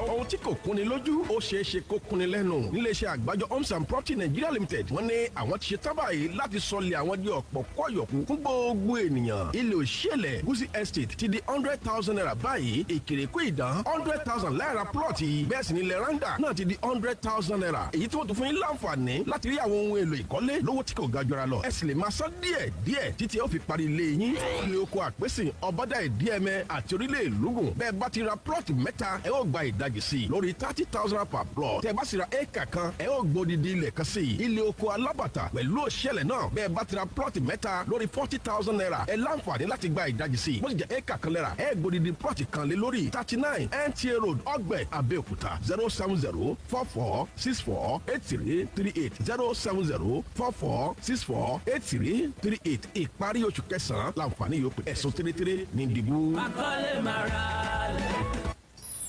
ohun tí kò kúnni lójú ó ṣeé ṣe kó kúnni lẹ́nu níléeṣẹ́ àgbájọ homes and property Nigeria limited wọ́n ní àwọn ti ṣe tán báyìí láti sọlẹ̀ àwọn di ọ̀pọ̀ kọ́yọ̀kú fún gbogbo ènìyàn. ilé òṣèlè Gusi estate ti di 100,000 naira báyìí, ìkèrèkú ìdán 100,000 láìra plọ̀tì, bẹ́ẹ̀ sì ni ilẹ̀ randa náà ti di 100,000 naira. èyí tí wọ́n tún fún yín láǹfààní láti rí àwọn ohun èlò ìkọ́lé lówó tí kò ga jọra lọ. ẹ sì lè máa san díẹ̀ díẹ̀ títí ó fi parí ilé yín. ilé oko àpèsè ọ̀bádà ìdíẹ̀mẹ àti orílẹ̀ ìlúgùn bẹ́ẹ̀ bá ti ra plọ̀tì mẹ́ta ẹ ó gba ìdajì sí i lórí 30,000 per plot. tẹ́ bá sì ra éèkà kan ẹ ó gbódìdí ilẹ̀ kan sí i. ilé oko alábàtà pẹ̀lú òṣèlè náà bẹ́ẹ̀ bá ti ra plọ̀tì mẹ́ta lórí 40,000 naira ẹ láǹfààní láti gba ìdajì sí i. bó ti jẹ́ éèkà kan lẹ́ra ẹ gbódìdí plọ̀tì kan lé lórí 39 NTA road ọgbẹ́ Abẹ́òkúta 07044648338 07044648338 ìparí oṣù kẹsàn-án láǹfààní yóò pè ẹ̀sùn tẹ́lẹ̀tẹ́lẹ̀ ní ìdìbò.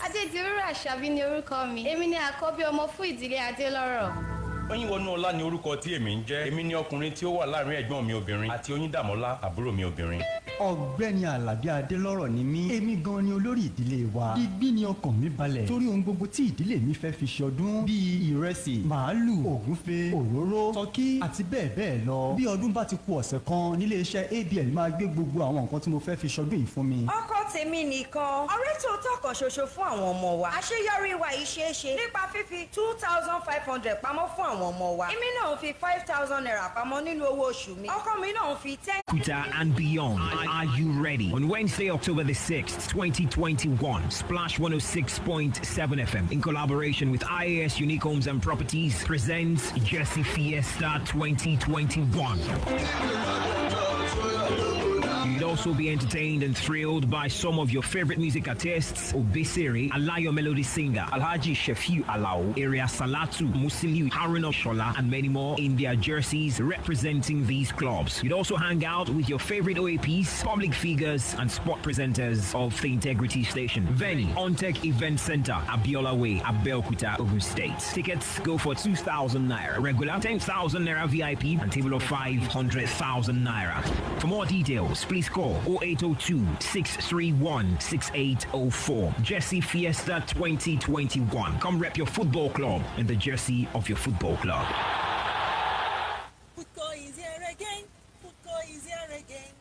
Adédìrú Àṣàbí ni orúkọ mi. Èmi ni àkọ́bí ọmọ fún ìdílé Adélọ́rọ̀. Oyinwọnúọlá ni orúkọ tí èmi ń jẹ́. Èmi ni ọkùnrin tí ó wà láàrin ẹ̀gbọ́n mi obìnrin àti Oyindàmọ́lá àbúrò mi obìnrin. Ọ̀gbẹ́ni Àlàbí Adélọ́rọ̀ ni mí. Èmi gan ni olórí ìdílé wa. Digbí ni ọkàn mi balẹ̀ torí ohun gbogbo tí ìdílé mi fẹ́ fi ṣọdún bíi ìrẹsì, màálù, ògúnfe, òróró, tọ́kí àti bẹ́ẹ̀ bẹ́ẹ̀ lọ. Bí ọdún bá ti kù ọ̀sẹ̀ kan nílé iṣẹ́ ABL máa gbé gbogbo àwọn nǹkan tí mo fẹ́ fi ṣọdún yìí fún mi. Ọkọ tèmi nìkan ọ̀rẹ́ tòótọ́ kan ṣoṣo fún àwọn ọmọ wa. Àṣeyọrí wa yìí ṣeé ṣe nípa fífi 2,500 pamọ́ fún àwọn ọmọ wa. Èmi náà ń fi 5,000 naira pamọ́ nínú owó oṣù mi. Ọkọ mi náà ń fi 10. Kuta and beyond. Are you ready? On Wednesday, October the 6th, 2021, Splash 106.7 FM, in collaboration with IAS Unique Homes and Properties, presents Jesse Fiesta 2021. You'd also be entertained and thrilled by some of your favorite music artists: Obesere, Alayo Melody Singer, Alhaji Shefiu Alao, Area Salatu, Musiliu, Haruna Shola, and many more in their jerseys representing these clubs. You'd also hang out with your favorite OAPs, public figures, and sport presenters of the Integrity Station. Venue, Ontech Event Center, Abiola Way, Abeokuta, Ogun State. Tickets go for 2,000 naira. Regular 10,000 naira VIP and table of 500,000 naira. For more details, please call 0802 631 6804. Jesse Fiesta 2021. Come rep your football club in the jersey of your football club. Football is here again. Football is here again.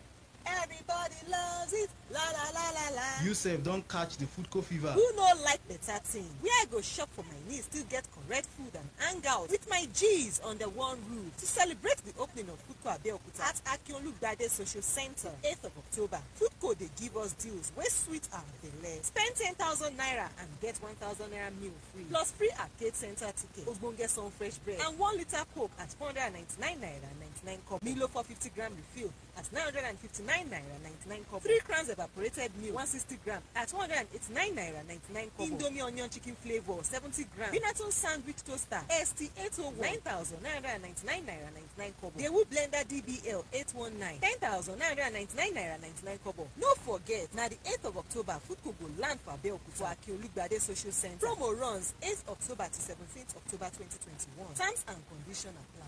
Everybody loves it. La la la la la. You sef don catch the footco fever. Who no like better thing? Where I go shop for my needs, still get correct food and hang out with my G's under one roof to celebrate the opening of Foodco Abeokuta at Akinolugbade Social Center, 8th of October. Foodco they give us deals where sweet and belle. Spend 10,000 naira and get 1,000 naira meal free. Plus free arcade center ticket, Ogbonge Sun fresh bread, and 1 liter Coke at 499 naira 99 kobo. Milo for 50 gram refill at 959 naira 99 kobo. 3 crowns evaporated milk 160 gram at 189 naira 99 kobo. Indomie onion chicken flavor 70 gram. Binaton sandwich toaster ST 801 9,999 naira 99 kobo. Dewu blender DBL 819 10,999 naira 99 kobo. No forget, na the 8th of October, Foodco go land for Abeokuta for Akinolugbade Social Center. Promo runs 8th October to 17th October 2021. Terms and conditions apply.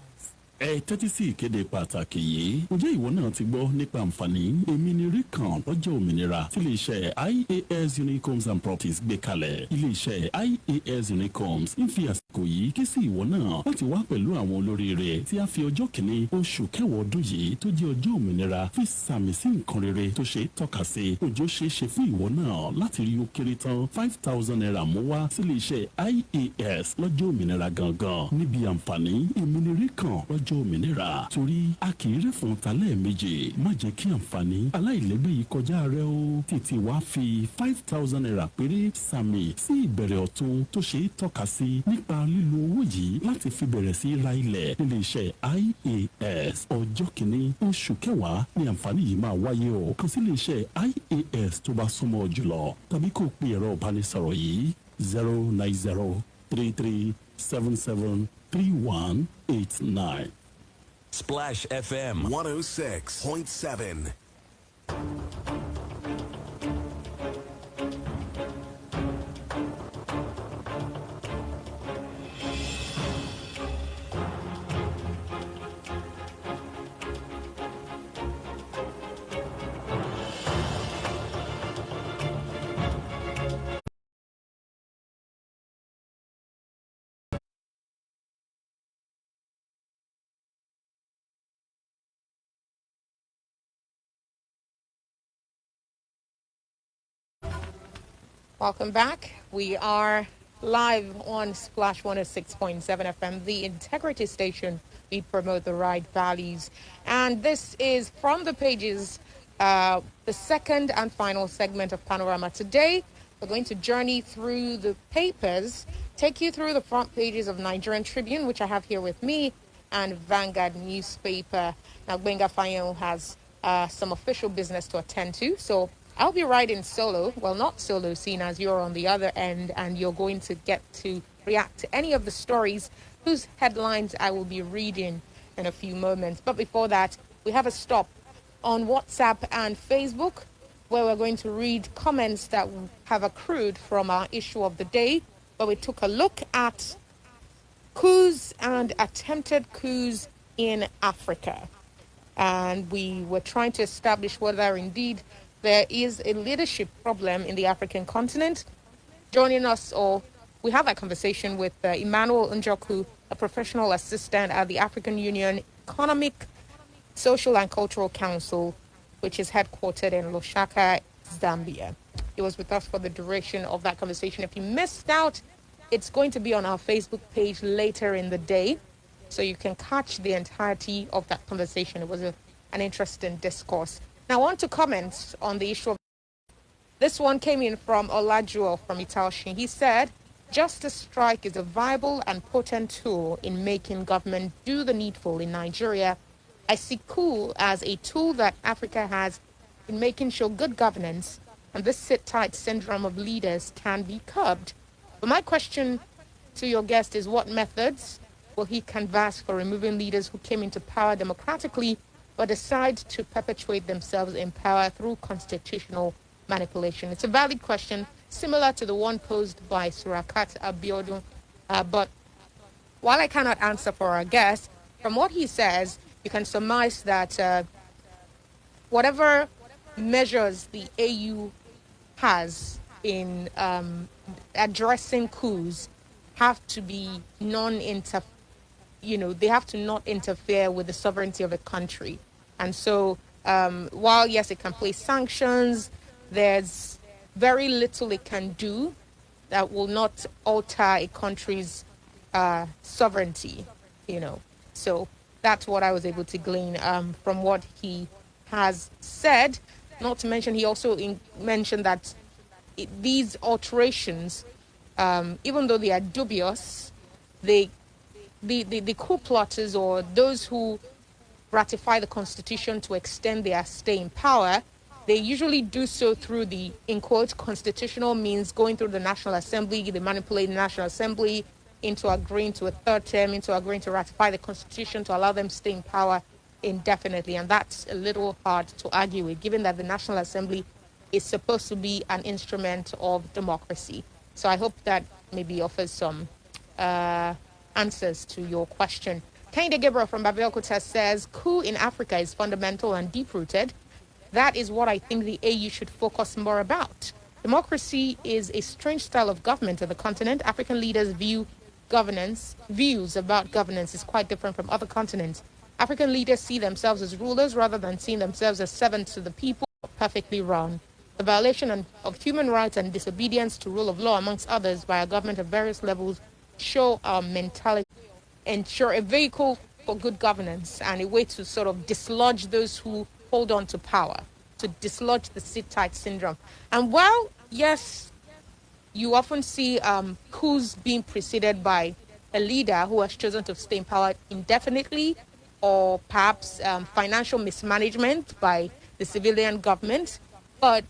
ẹ tẹ́tí sí ìkéde pàtàkì yìí ǹjẹ́ ìwọ náà ti gbọ́ nípa àǹfààní èmi ni rí kan lọ́jọ́ òmìnira tí iléeṣẹ́ IAS Unique Homes and Properties gbé kalẹ̀ iléeṣẹ́ IAS Unique Homes ń fi àsìkò yìí ké sí ìwọ náà láti wá pẹ̀lú àwọn olóríire tí a fi ọjọ́ kìíní oṣù kẹwàá ọdún yìí tó jẹ́ ọjọ́ òmìnira fi sàmì sí nǹkan rere tó ṣe tọ́ka sí òjò ṣeéṣe fún ìwọ náà láti rí ó kéré tán 5,000 naira mú wá sí iléeṣẹ́ IAS lọ́jọ́ òmìnira gangan níbi àǹfààní èmi ni rí kan lọ́jọ́ òmìnira torí a kì í rí fún talẹ́ méje má jẹ́ kí àǹfààní aláìlẹ́gbẹ́ yìí kọjá rẹ o tètè wá fi 5,000 naira péré sàmì sí ìbẹ̀rẹ̀ ọ̀tun tó ṣe é tọ́ka sí nípa lílo owó yìí láti fi bẹ̀rẹ̀ sí ra ilẹ̀ nílé iṣẹ́ IAS ọjọ́ kìíní oṣù kẹwàá ni àǹfààní yìí máa wáyé o kàn sí ilé iṣẹ́ IAS tó bá súnmọ́ jùlọ tàbí kó o pe ẹ̀rọ ìbánisọ̀rọ̀ yìí 09033773189. Splash FM 106.7. Welcome back. We are live on Splash 106.7 FM, the integrity station. We promote the right values. And this is from the pages, the second and final segment of Panorama. Today, we're going to journey through the papers, take you through the front pages of Nigerian Tribune, which I have here with me, and Vanguard newspaper. Now, Gbenga Fayon has some official business to attend to, so I'll be riding solo. Well, not solo, seeing as you're on the other end and you're going to get to react to any of the stories whose headlines I will be reading in a few moments. But before that, we have a stop on WhatsApp and Facebook, where we're going to read comments that have accrued from our issue of the day, where we took a look at coups and attempted coups in Africa. And we were trying to establish whether indeed there is a leadership problem in the African continent. Joining us, or we have that conversation with Emmanuel NJOKU, a professional assistant at the African Union Economic, Social and Cultural Council, which is headquartered in LUSAKA, Zambia. He was with us for the duration of that conversation. If you missed out, it's going to be on our Facebook page later in the day, so you can catch the entirety of that conversation. It was an interesting discourse. Now, I want to comment on the issue of this one came in from Olajuo from Italshin. He said, justice strike is a viable and potent tool in making government do the needful in Nigeria. I see coup as a tool that Africa has in making sure good governance and this sit-tight syndrome of leaders can be curbed. But my question to your guest is, what methods will he canvass for removing leaders who came into power democratically but decide to perpetuate themselves in power through constitutional manipulation? It's a valid question, similar to the one posed by Surakat Abiodun. But while I cannot answer for our guest, from what he says, you can surmise that whatever measures the AU has in addressing coups have to be they have to not interfere with the sovereignty of a country. And so while, yes, it can place sanctions, there's very little it can do that will not alter a country's sovereignty, So that's what I was able to glean from what he has said. Not to mention, he also mentioned that these alterations, even though they are dubious, the coup plotters, or those who ratify the constitution to extend their stay in power, they usually do so through the, in quotes, constitutional means, going through the National Assembly. They manipulate the National Assembly into agreeing to a third term, into agreeing to ratify the constitution to allow them to stay in power indefinitely. And that's a little hard to argue with, given that the National Assembly is supposed to be an instrument of democracy. So I hope that maybe offers some answers to your question. Kehinde Gabriel from Babiokota says, coup in Africa is fundamental and deep-rooted. That is what I think the AU should focus more about. Democracy is a strange style of government on the continent. African leaders' views about governance is quite different from other continents. African leaders see themselves as rulers rather than seeing themselves as servants to the people. Perfectly wrong. The violation of human rights and disobedience to rule of law, amongst others, by our government at various levels show our mentality, ensure a vehicle for good governance and a way to sort of dislodge those who hold on to power, to dislodge the sit-tight syndrome. And while, yes, you often see coups being preceded by a leader who has chosen to stay in power indefinitely, or perhaps financial mismanagement by the civilian government. But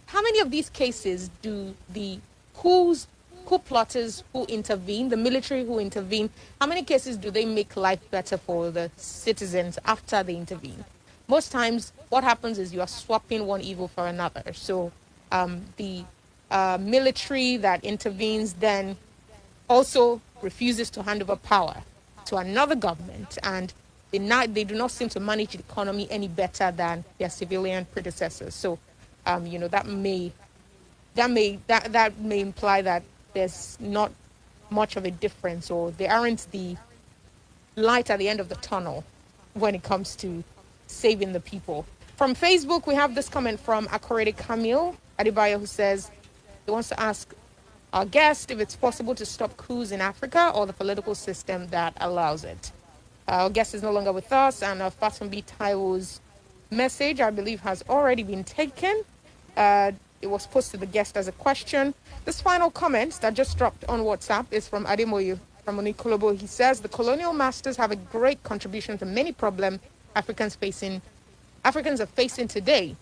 how many of these cases do the coup plotters who intervene, the military who intervene, how many cases do they make life better for the citizens after they intervene? Most times what happens is you are swapping one evil for another. So the military that intervenes then also refuses to hand over power to another government, and they do not seem to manage the economy any better than their civilian predecessors. So, that may imply that there's not much of a difference, or there aren't the light at the end of the tunnel when it comes to saving the people. From Facebook, we have this comment from Akorede Camille Adebayo, who says he wants to ask our guest if it's possible to stop coups in Africa or the political system that allows it. Our guest is no longer with us, and Fatumbi Taiwo's message, I believe, has already been taken. It was posed to the guest as a question. This final comment that just dropped on WhatsApp is from Ademoyu from Onikolobo. He says, the colonial masters have a great contribution to many problems Africans are facing today,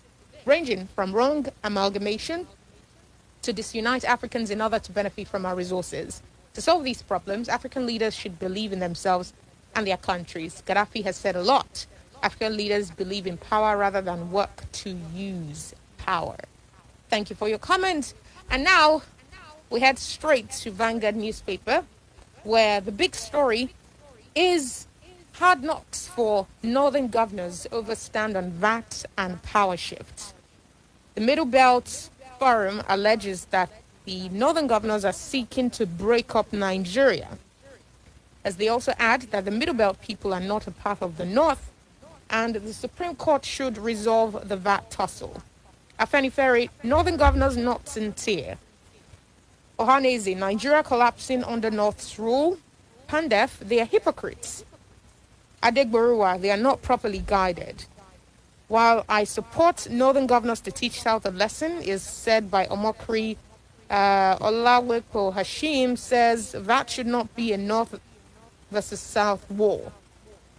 ranging from wrong amalgamation to disunite Africans in order to benefit from our resources. To solve these problems, African leaders should believe in themselves and their countries. Gaddafi has said a lot. African leaders believe in power rather than work to use power. Thank you for your comment. And now we head straight to Vanguard newspaper, where the big story is hard knocks for northern governors over stand on VAT and power shift. The Middle Belt Forum alleges that the northern governors are seeking to break up Nigeria, as they also add that the Middle Belt people are not a part of the North, and the Supreme Court should resolve the VAT tussle. Afenifere, northern governors not sincere. Ohaneze, Nigeria collapsing under North's rule. Pandef, they are hypocrites. Adegboruwa, they are not properly guided. While I support northern governors to teach South a lesson, is said by Omokri, Olawepo Hashim says VAT should not be a North versus South war.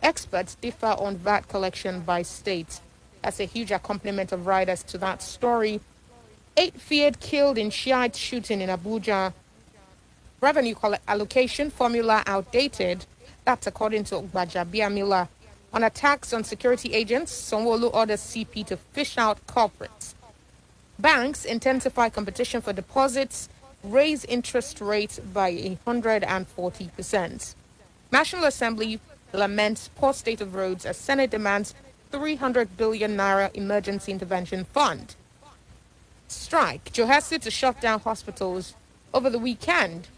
Experts differ on VAT collection by state. That's a huge accompaniment of riders to that story. 8 feared killed in Shiite shooting in Abuja. Revenue allocation formula outdated. That's according to Ogbaja Miller. On attacks on security agents, Sanwo-Olu orders CP to fish out culprits. Banks intensify competition for deposits, raise interest rates by 140%. National Assembly laments poor state of roads as Senate demands 300 billion naira emergency intervention fund. Strike. Johesi to shut down hospitals over the weekend.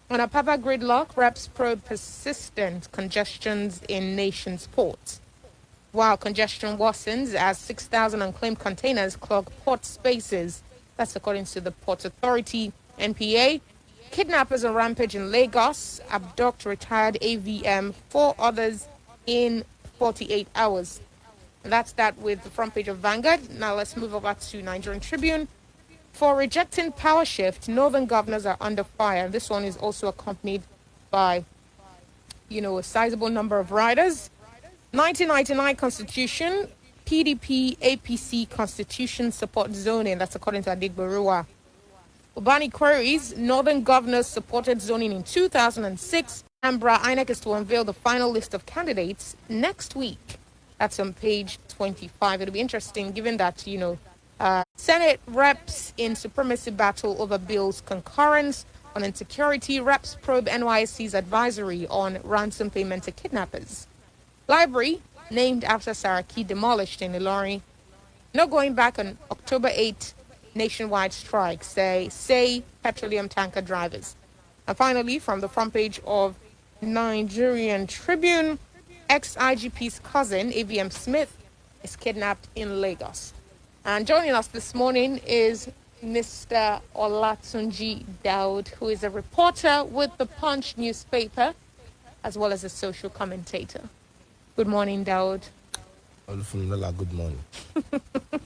On a Papa gridlock, reps probe persistent congestions in nation's ports. While congestion worsens as 6,000 unclaimed containers clog port spaces. That's according to the Port Authority, NPA. Kidnappers on rampage in Lagos, abduct retired AVM, 4 others in 48 hours. And that's that with the front page of Vanguard. Now let's move over to Nigerian Tribune. For rejecting power shift, northern governors are under fire. This one is also accompanied by, a sizable number of riders. 1999 Constitution, PDP, APC Constitution support zoning. That's according to Adigboruwa. Ubani queries, northern governors supported zoning in 2006. Ambra INEC is to unveil the final list of candidates next week. That's on page 25. It'll be interesting given that, Senate reps in supremacy battle over bills concurrence. On insecurity, reps probe NYSC's advisory on ransom payment to kidnappers. Library, named after Saraki, demolished in Ilorin. No going back on October 8 nationwide strike, say petroleum tanker drivers. And finally, from the front page of Nigerian Tribune, ex-IGP's cousin, AVM Smith, is kidnapped in Lagos. And joining us this morning is Mr. Olatunji Daud, who is a reporter with the Punch newspaper, as well as a social commentator. Good morning, Daud. Good morning.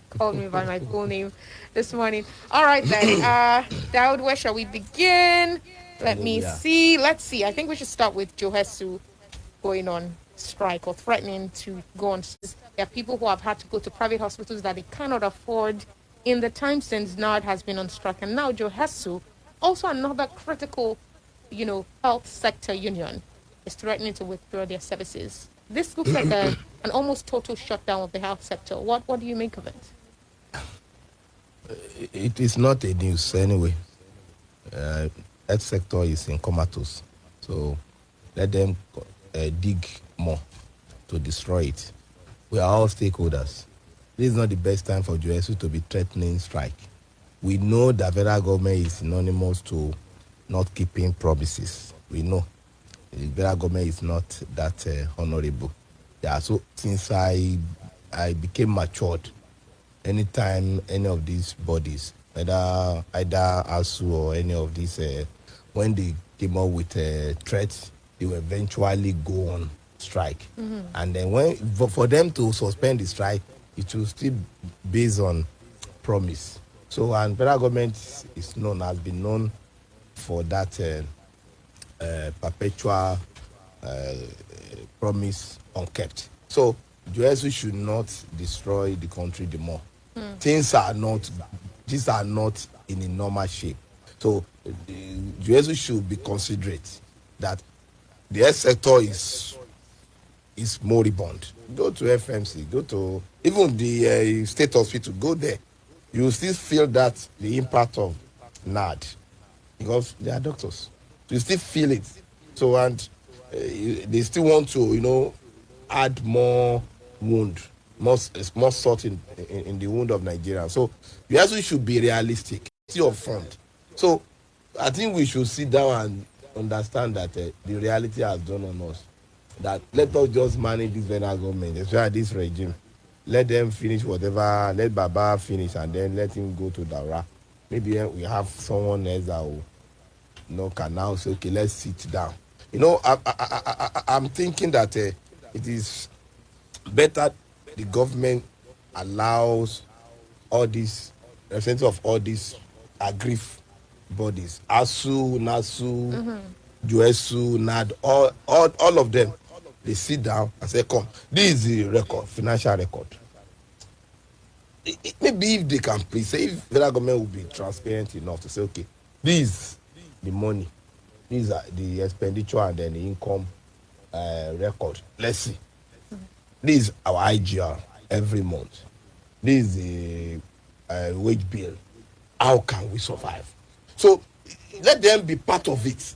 Called me by my full name this morning. All right, then. Daud, where shall we begin? Let me see. Let's see. I think we should start with Johesu going on strike or threatening to go on. There are people who have had to go to private hospitals that they cannot afford in the time since NARD has been on strike. And now Johesu, also another critical, health sector union, is threatening to withdraw their services. This looks like an almost total shutdown of the health sector. What do you make of it? It is not a news anyway. Health sector is in comatose. So let them dig more to destroy it. We are all stakeholders. This is not the best time for JSU to be threatening strike. We know the federal government is synonymous to not keeping promises. We know the federal government is not that honorable. Yeah, so since I became matured, anytime any of these bodies, either ASU or any of these, when they came up with threats, they will eventually go on strike. Mm-hmm. And then for them to suspend the strike, it will still based on promise. So, and federal government has been known for that perpetual promise unkept. So, JSU should not destroy the country the more. Things are not in a normal shape. So, JSU should be considerate that the health sector is moribund. Go to FMC, go to even the state hospital, go there. You will still feel that the impact of NAD because they are doctors. You still feel it. So, and they still want to, add more wound, more salt in the wound of Nigeria. So, you also should be realistic, see your front. So, I think we should sit down and understand that the reality has done on us. That let us just manage this federal government, especially this regime. Let them finish whatever, let Baba finish, and then let him go to Dara. Maybe we have someone else that will, can now say, okay, let's sit down. I'm thinking that it is better the government allows all these, representatives of all these aggrieved bodies, ASU, NASU, JSU, NAD, all of them. They sit down and say, come, this is the record, financial record. Maybe if they can please say, if the government will be transparent enough to say, okay, this is the money, these are the expenditure and then the income record. Let's see. This is our IGR every month. This is the wage bill. How can we survive? So let them be part of it.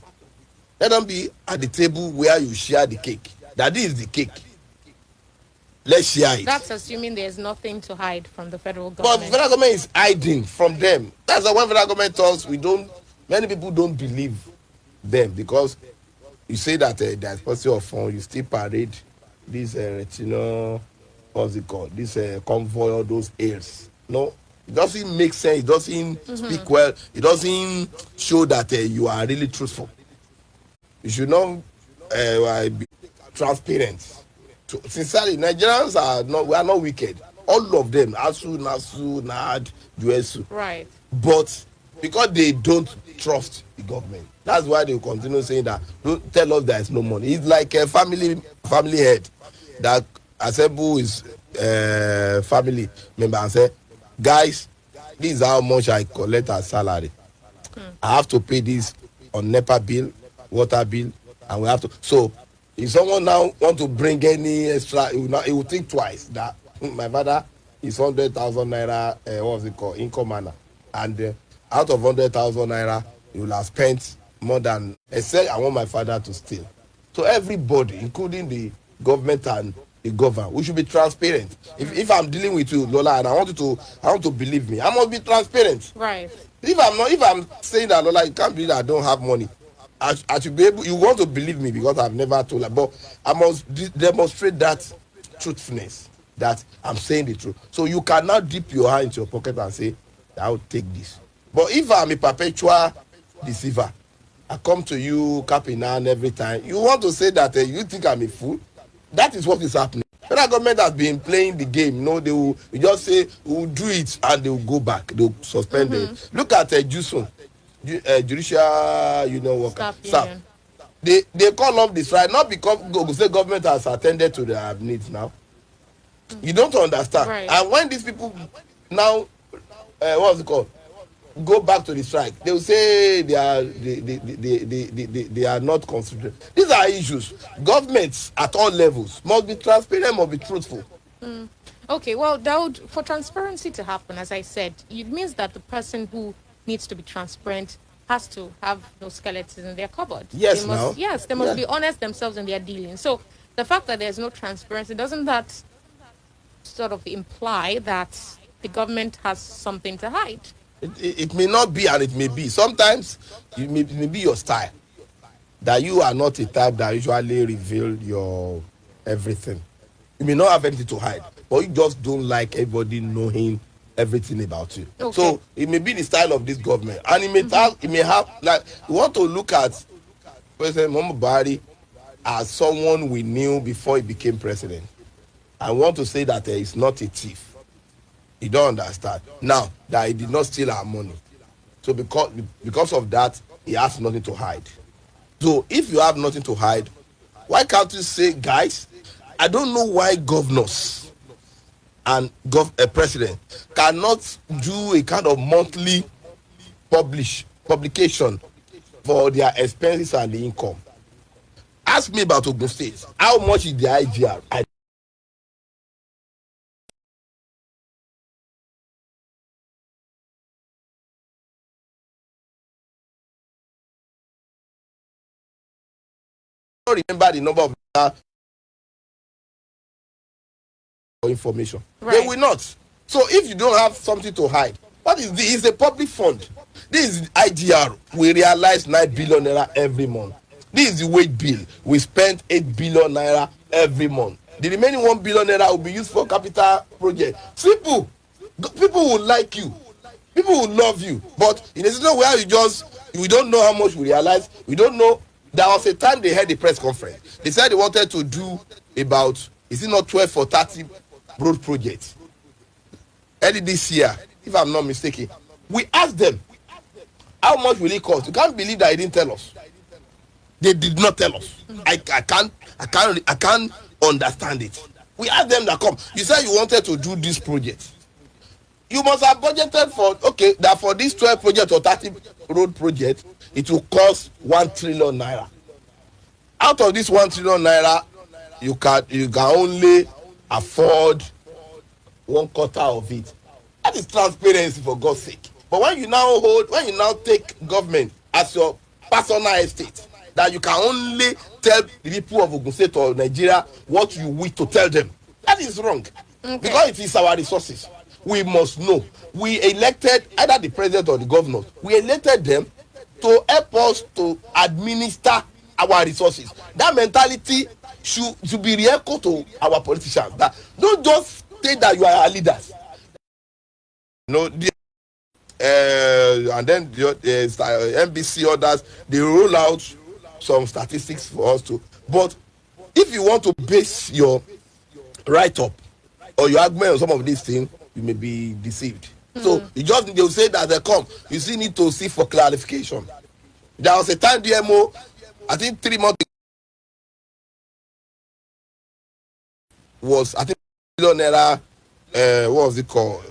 Let them be at the table where you share the cake. That is the cake. Let's share it. That's assuming there's nothing to hide from the federal government. But the federal government is hiding from them. That's why when federal government talks, many people don't believe them because you say that there's possible of fund, you still parade this what's it called? This convoy, all those airs. No, it doesn't make sense. It doesn't speak well. It doesn't show that you are really truthful. You should not be transparent. Sincerely, Nigerians we are not wicked. All of them, ASU, NASU, NAD, JSU. Right. But because they don't trust the government, that's why they continue saying that, don't tell us there is no money. It's like a family head that Asebu is family member and say, guys, this is how much I collect as salary. I have to pay this on NEPA bill, water bill, and we have to. So if someone now want to bring any extra, he will think twice that my father is 100,000 naira, what's it called, income manner, and out of 100,000 naira, he will have spent more than I said I want my father to steal. So everybody, including the government and the governor, we should be transparent. If I'm dealing with you, Lola, and I want to believe me, I must be transparent. Right. If I'm saying that, Lola, you can't believe that I don't have money. I should be able. You want to believe me because I've never told her, but I must demonstrate that truthfulness, that I'm saying the truth. So you cannot dip your hand into your pocket and say, I'll take this. But if I'm a perpetual deceiver, I come to you cap in hand every time, you want to say that you think I'm a fool. That is what is happening. Federal government has been playing the game. You know, they will just say we'll do it and they will go back. They will suspend it. Look at Juson, judicial worker. They call off the strike not because the government has attended to their needs now. You don't understand. Right. And when these people now, what's it called? Go back to the strike, they will say they are not considered. These are issues. Governments at all levels must be transparent, must be truthful. Okay, well, Daud, for transparency to happen, as I said, it means that the person who needs to be transparent has to have no skeletons in their cupboard. Yes, they must be honest themselves in their dealings. So the fact that there's no transparency, doesn't that sort of imply that the government has something to hide? It may not be, and it may be. Sometimes it may be your style, that you are not a type that usually reveal your everything. You may not have anything to hide, but you just don't like everybody knowing everything about you. Okay. So it may be the style of this government, and it may have like, you want to look at President Muhammadu Buhari as someone we knew before he became president. I want to say that he is not a thief. You don't understand now that he did not steal our money. So because of that, he has nothing to hide. So if you have nothing to hide, why can't you say, guys, I don't know why governors and a president cannot do a kind of monthly publication for their expenses and the income. Ask me about Ogun State. How much is the IGR? Remember the number of information. Right. They will not. So if you don't have something to hide, what is this? It's a public fund. This is IGR. We realize 9 billion naira every month. This is the wage bill. We spend 8 billion naira every month. The remaining 1 billion naira will be used for capital project. Simple. People will like you. People will love you. But in a situation where we don't know how much we realize, we don't know. There was a time they had a press conference. They said they wanted to do about, is it not 12 or 30 road projects? Early this year, if I'm not mistaken. We asked them, how much will it cost? You can't believe that they didn't tell us. They did not tell us. I can't understand it. We asked them that come. You said you wanted to do this project. You must have budgeted for this 12 project or 30 road project, it will cost 1 trillion naira. Out of this 1 trillion naira, you can only afford 1/4 of it. That is transparency, for God's sake. But when you now take government as your personal estate, that you can only tell the people of Ogun State or Nigeria what you wish to tell them, that is wrong. Okay. Because it is our resources. We must know. We elected either the president or the governor. We elected them to help us to administer our resources. That mentality should be re-echoed to our politicians. That don't just say that you are our leaders. And then the NBC others, they roll out some statistics for us to. But if you want to base your write-up or your argument on some of these things, you may be deceived. So they'll say that they come. You still need to see for clarification. There was a time DMO, I think 3 months ago, was I think naira. What was it called?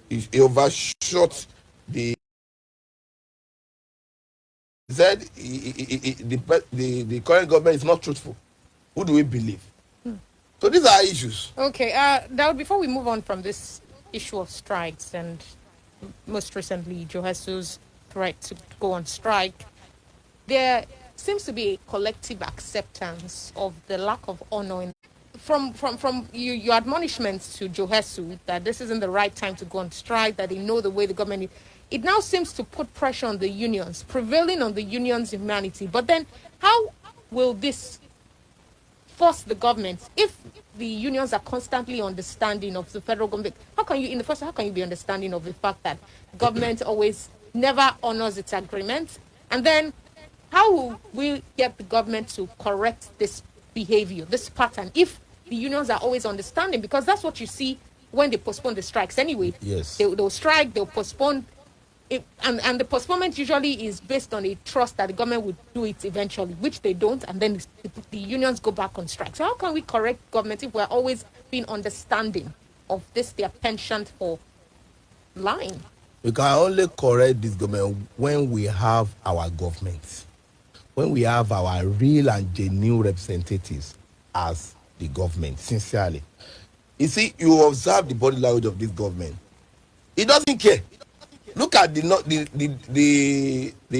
He overshot the. He said the current government is not truthful. Who do we believe? So these are issues. Okay, now before we move on from this issue of strikes and most recently Joe Jesus' threat to go on strike, there seems to be a collective acceptance of the lack of honor from your admonishments to Johesu that this isn't the right time to go on strike, that they know the way the government is. It now seems to put pressure on the unions, prevailing on the unions' humanity. But then how will this force the government if the unions are constantly understanding of the federal government? How can you be understanding of the fact that government always never honors its agreement? And then how will we get the government to correct this behavior, this pattern, if the unions are always understanding? Because that's what you see when they postpone the strikes anyway. Yes. They'll strike, they'll postpone it, and the postponement usually is based on a trust that the government would do it eventually, which they don't, and then the unions go back on strike. So how can we correct government if we're always being understanding of this, their penchant for lying? We can only correct this government when we have our government, when we have our real and genuine representatives as the government, sincerely. You see, you observe the body language of this government. It doesn't care. Look at the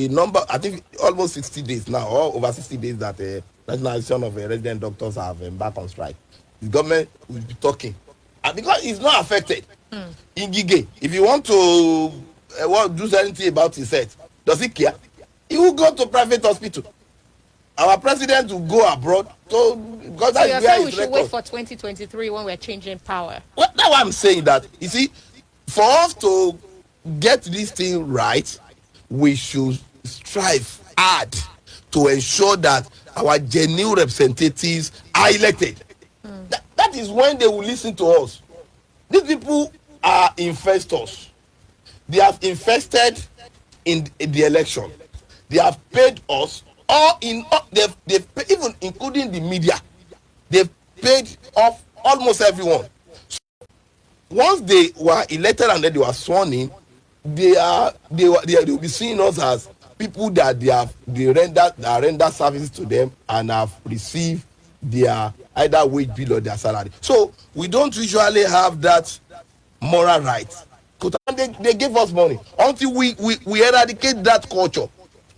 number, I think almost 60 days now, or over 60 days that the National Association of Resident Doctors have embarked on strike. The government will be talking. And because it's not affected. In Gige, if you want to do anything about his health, does he care? He will go to private hospital. Our president will go abroad. So you're saying we should wait for 2023 when we're changing power? Well, that's why I'm saying that. You see, for us to get this thing right, we should strive hard to ensure that our genuine representatives are elected. That is when they will listen to us. These people are investors. They have invested in the election. They have paid us, they've paid, even including the media. They've paid off almost everyone. So once they were elected and then they were sworn in, they will be seeing us as people that they render services to them and have received their either wage bill or their salary. So we don't usually have that moral right. They give us money until we eradicate that culture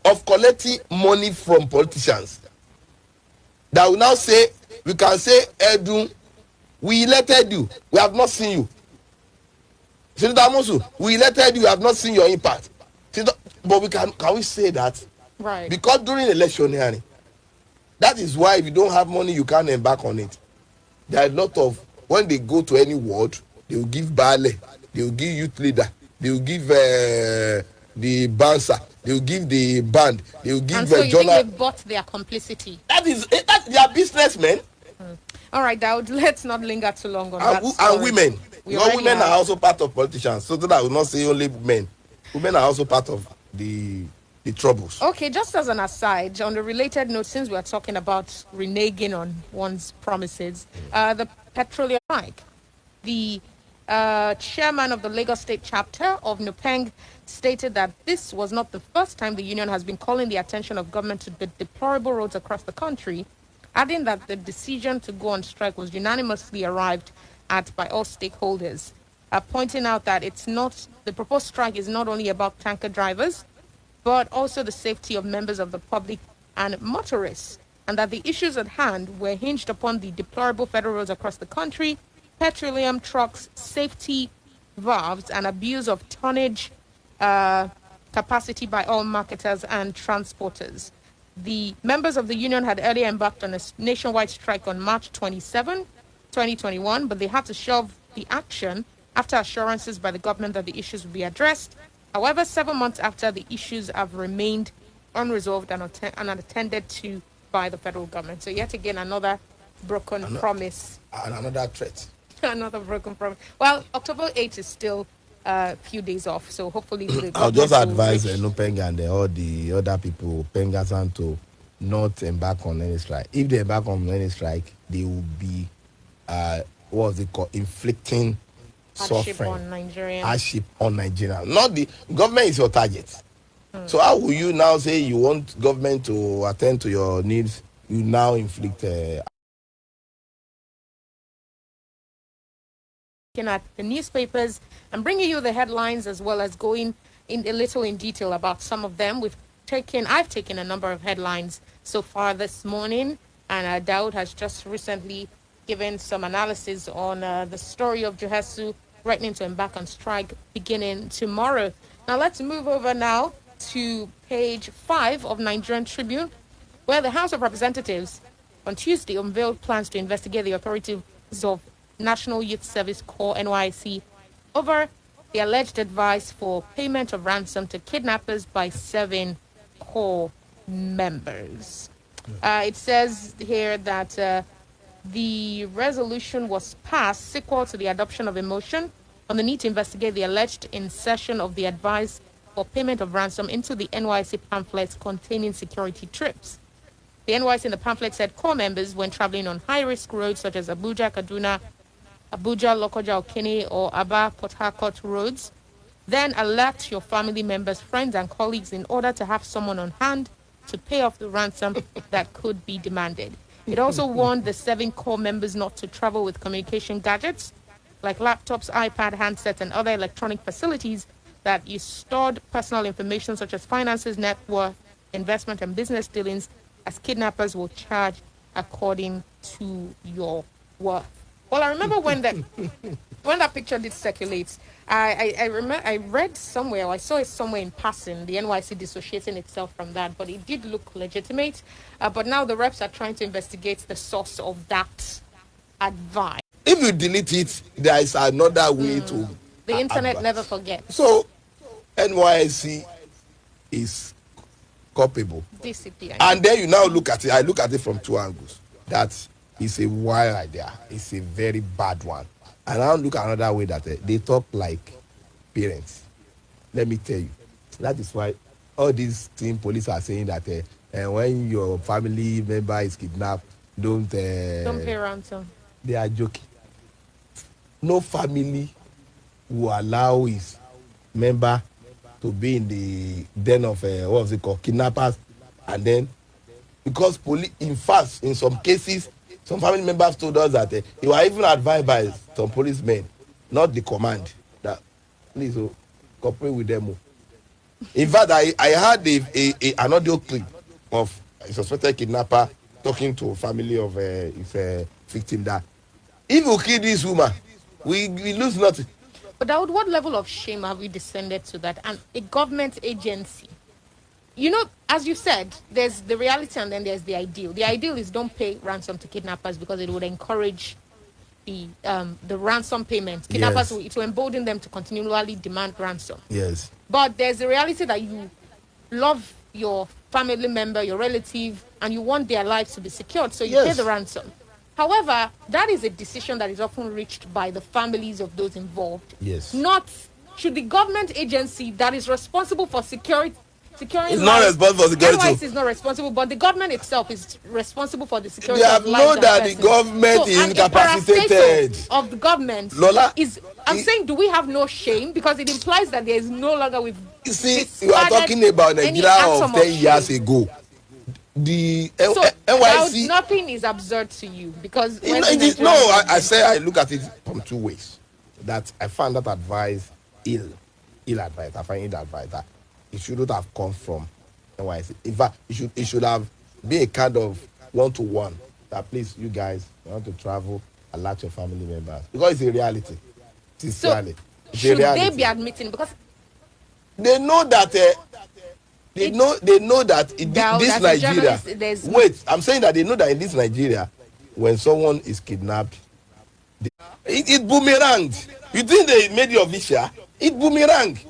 of collecting money from politicians. That will now say, we can say, Edu, we elected you, we have not seen you. Senator Amosu, we elected you, we have not seen your impact. But we can we say that? Right. Because during electioneering, that is why if you don't have money, you can't embark on it. There are a lot of, when they go to any ward, they will give Bale, they will give youth leader, they will give the bouncer, they will give the band, they will give and so you think they bought their complicity? That's their business, man. All right, Daud, let's not linger too long on that story. And women. Women are also part of politicians. So that I will not say only men. Women are also part of the troubles. Okay, just as an aside, on a related note, since we are talking about reneging on one's promises, the petroleum strike, the chairman of the Lagos State chapter of NUPENG stated that this was not the first time the union has been calling the attention of government to the deplorable roads across the country, adding that the decision to go on strike was unanimously arrived at by all stakeholders, pointing out that the proposed strike is not only about tanker drivers, but also the safety of members of the public and motorists, and that the issues at hand were hinged upon the deplorable federal roads across the country, petroleum trucks, safety valves, and abuse of tonnage capacity by all marketers and transporters. The members of the union had earlier embarked on a nationwide strike on March 27, 2021, but they had to shelve the action after assurances by the government that the issues would be addressed. However, 7 months after, the issues have remained unresolved and unattended to by the federal government. So yet again, another broken promise. And another threat. Another broken promise. Well, October 8th is still a few days off, so hopefully I'll just advise Nupeng and all the other people, Pengasan, to not embark on any strike. If they embark on any strike, they will be what's it called, inflicting suffering, hardship on Nigeria. Not the government is your target. So how will you now say you want government to attend to your needs? You now inflict at the newspapers and bringing you the headlines as well as going in a little in detail about some of them. We've I've taken a number of headlines so far this morning, and Daud has just recently given some analysis on the story of Johasu threatening to embark on strike beginning tomorrow. Now let's move over now to page 5 of Nigerian Tribune, where the House of Representatives on Tuesday unveiled plans to investigate the authorities of National Youth Service Corps (NYSC) over the alleged advice for payment of ransom to kidnappers by 7 corps members. It says here that the resolution was passed sequel to the adoption of a motion on the need to investigate the alleged insertion of the advice for payment of ransom into the NYSC pamphlets containing security trips. The NYSC in the pamphlet said corps members, when traveling on high-risk roads such as Abuja, Kaduna, Abuja, Lokoja, Okene, or Aba, Port Harcourt roads, then alert your family members, friends, and colleagues in order to have someone on hand to pay off the ransom that could be demanded. It also warned the 7 corps members not to travel with communication gadgets like laptops, iPad, handsets, and other electronic facilities that you stored personal information such as finances, net worth, investment, and business dealings, as kidnappers will charge according to your worth. Well, I remember when that picture did circulate, I read somewhere, or I saw it somewhere in passing, the NYC dissociating itself from that, but it did look legitimate. But now the reps are trying to investigate the source of that advice. If you delete it, there is another way to... The internet never forgets. So, NYC is culpable. Discipline. And then you now look at it, I look at it from 2 angles. That is a wild idea. It's a very bad one. And I look at another way that they talk like parents. Let me tell you. That is why all these team police are saying that when your family member is kidnapped, don't pay ransom. They are joking. No family will allow his member to be in the den of what was it called, kidnappers, and then because police, in fact, in some cases, some family members told us that they were even advised by some policemen, not the command, that please cooperate with them. In fact, I heard an audio clip of a suspected kidnapper talking to a family of his victim that if you kill this woman, we lose nothing. But Daud, what level of shame have we descended to that? And a government agency, you know, as you said, there's the reality and then there's the ideal. The ideal is don't pay ransom to kidnappers because it would encourage the ransom payment. Kidnappers, it will embolden them to continually demand ransom. Yes. But there's the reality that you love your family member, your relative, and you want their lives to be secured, so you pay the ransom. However, that is a decision that is often reached by the families of those involved. Yes. Not should the government agency that is responsible for securing it's not responsible for security. NYC is not responsible, but the government itself is responsible for the security they have of lives known that persons. the government is incapacitated. Of the government Lola, I'm saying, do we have no shame? Because it implies that there is no longer with. You see, you are talking about Nigeria of 10 years ago. The NYC. Nothing is absurd to you because I say I look at it from 2 ways. That I found that advice ill advice. I find ill advice that it shouldn't have come from NYC. In fact, it should have been a kind of 1-to-1 that please, you guys want to travel, alert your family members because it's a reality. Sincerely, should they be admitting because they know that they know that in this Nigeria. Wait, I'm saying that they know that in this Nigeria, when someone is kidnapped, it boomeranged. You think they made it official? It boomeranged.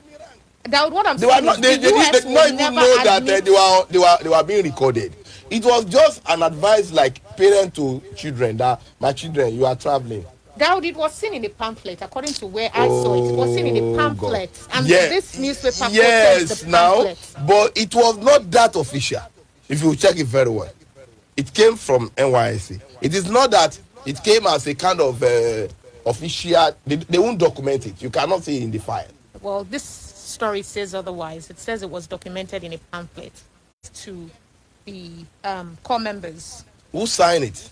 That what I'm saying. They did not even know that they were being recorded. It was just an advice like parent to children that my children, you are traveling. Daud, it was seen in the pamphlet, according to where I saw it. It was seen in the pamphlet. God. And this newspaper quotes the pamphlet. But it was not that official, if you check it very well. It came from NYSC. It is not that it came as a kind of official. They won't document it. You cannot see it in the file. Well, this story says otherwise. It says it was documented in a pamphlet to the core members. Who signed it?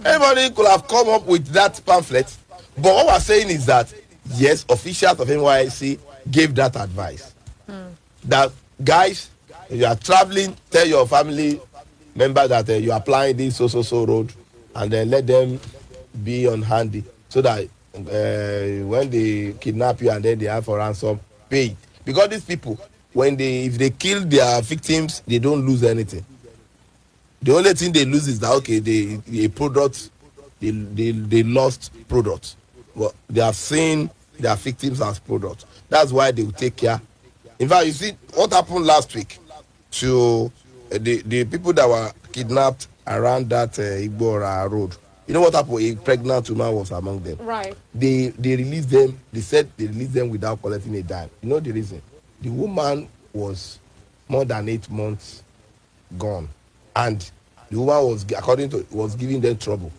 Everybody could have come up with that pamphlet, but what we're saying is that yes, officials of NYC gave that advice. That guys, If you are traveling, tell your family member that you are applying this so road, and then let them be on handy so that when they kidnap you and then they have for ransom, pay it. Because these people, if they kill their victims, they don't lose anything. The only thing they lose is that they lost product, but they have seen their victims as product. That's why they will take care. In fact, you see what happened last week to the people that were kidnapped around that Igbora road. You know what happened? A pregnant woman was among them. Right. They released them. They said they released them without collecting a dime. You know the reason? The woman was more than 8 months gone, and the woman was giving them trouble,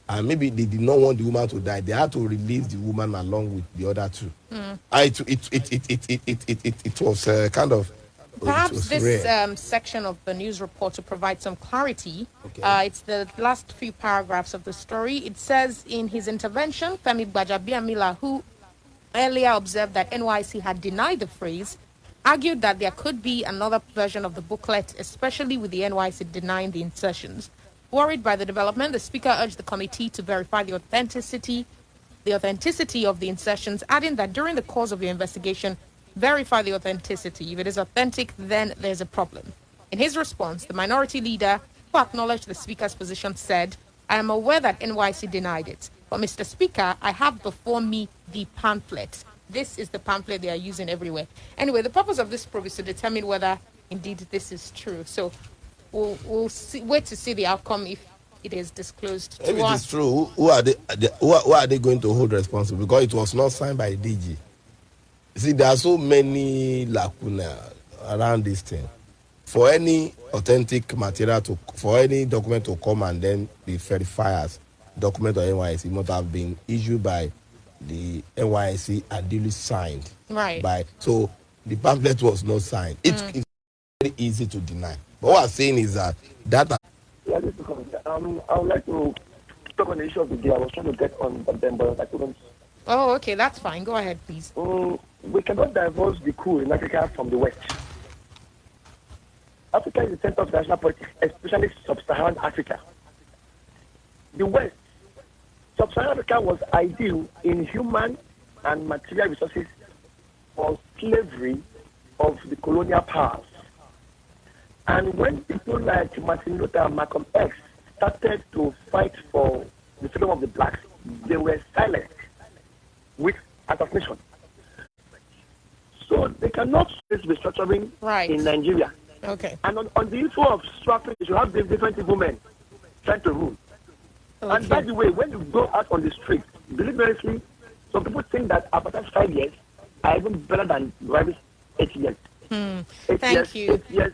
and maybe they did not want the woman to die. They had to release the woman along with the other two. It was kind of. Perhaps this section of the news report to provide some clarity. Okay. It's the last few paragraphs of the story. It says in his intervention, Femi Gbajabiamila, who earlier observed that NYC had denied the phrase, argued that there could be another version of the booklet, especially with the NYC denying the insertions. Worried by the development, the speaker urged the committee to verify the authenticity of the insertions, adding that during the course of your investigation, verify the authenticity. If it is authentic, then there's a problem. In his response, the minority leader, who acknowledged the speaker's position, said, I am aware that NYC denied it, but Mr. Speaker, I have before me the pamphlet. This is the pamphlet they are using everywhere. Anyway, the purpose of this probe is to determine whether indeed this is true. So we'll wait to see the outcome if it is disclosed to us. If it is true, who are they going to hold responsible? Because it was not signed by DG. See, there are so many lacuna around this thing. For any authentic material for any document to come and then be verified as document of NYC, it must have been issued by the NYC and duly signed. Right. So the pamphlet was not signed. It's very easy to deny. But what I'm saying is that. Yeah, this is I would like to talk on the issue of the day. I was trying to get on them, but I couldn't. Oh, okay, that's fine. Go ahead, please. We cannot divorce the coup in Africa from the West. Africa is the center of international politics, especially sub-Saharan Africa. The West, sub-Saharan Africa was ideal in human and material resources for slavery of the colonial powers. And when people like Martin Luther and Malcolm X started to fight for the freedom of the blacks, they were silent with assassination. So they cannot face restructuring in Nigeria. Okay. And on the issue of swapping, you have different women trying to rule. Okay. And by the way, when you go out on the street, believe me, some people think that after 5 years are even better than Ravi's 8 years. Thank you. 8 years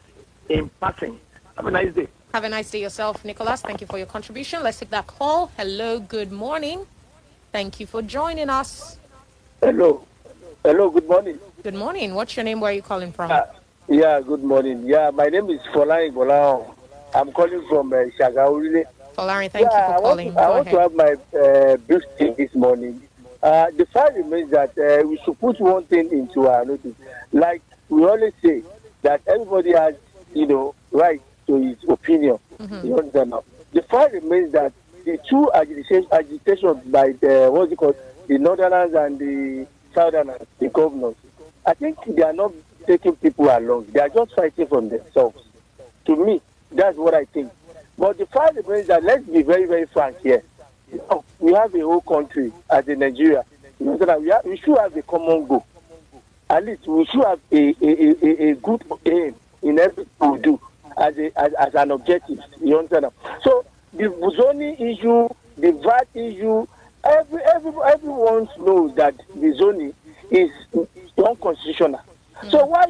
in passing. Have a nice day. Have a nice day yourself, Nicholas. Thank you for your contribution. Let's take that call. Hello, good morning. Thank you for joining us. Hello, good morning. Good morning. What's your name? Where are you calling from? Yeah, good morning. Yeah, my name is Folarin Golao. I'm calling from Shagauri. Folarin, thank you for calling. I want to have my brief thing this morning. The fact remains that we should put one thing into our notice. Like we always say, that everybody has, right to his opinion. You understand now? The fact remains that the two agitations by the Northerners and the Southerners, the governors, I think they are not taking people along. They are just fighting from themselves. To me, that's what I think. But the fact remains that, let's be very, very frank here. We have a whole country as in Nigeria. You know, we should have a common goal. At least we should have a good aim in everything we do as an objective. You understand? So the zoning issue, the VAT issue, everyone knows that the zoning is unconstitutional. So why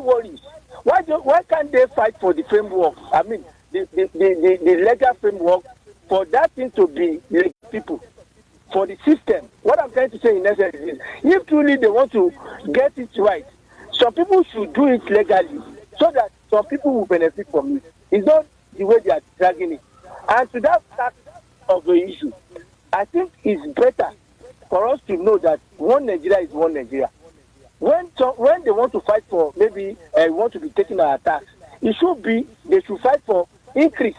worry? Why can't they fight for the framework? I mean, the legal framework for that thing to be the people, for the system. What I'm trying to say in essence is, if truly they want to get it right, some people should do it legally so that some people will benefit from it. It's not the way they are dragging it. And to that fact of the issue, I think it's better for us to know that one Nigeria is one Nigeria. when they want to fight for maybe want to be taking our tax, it should be they should fight for increase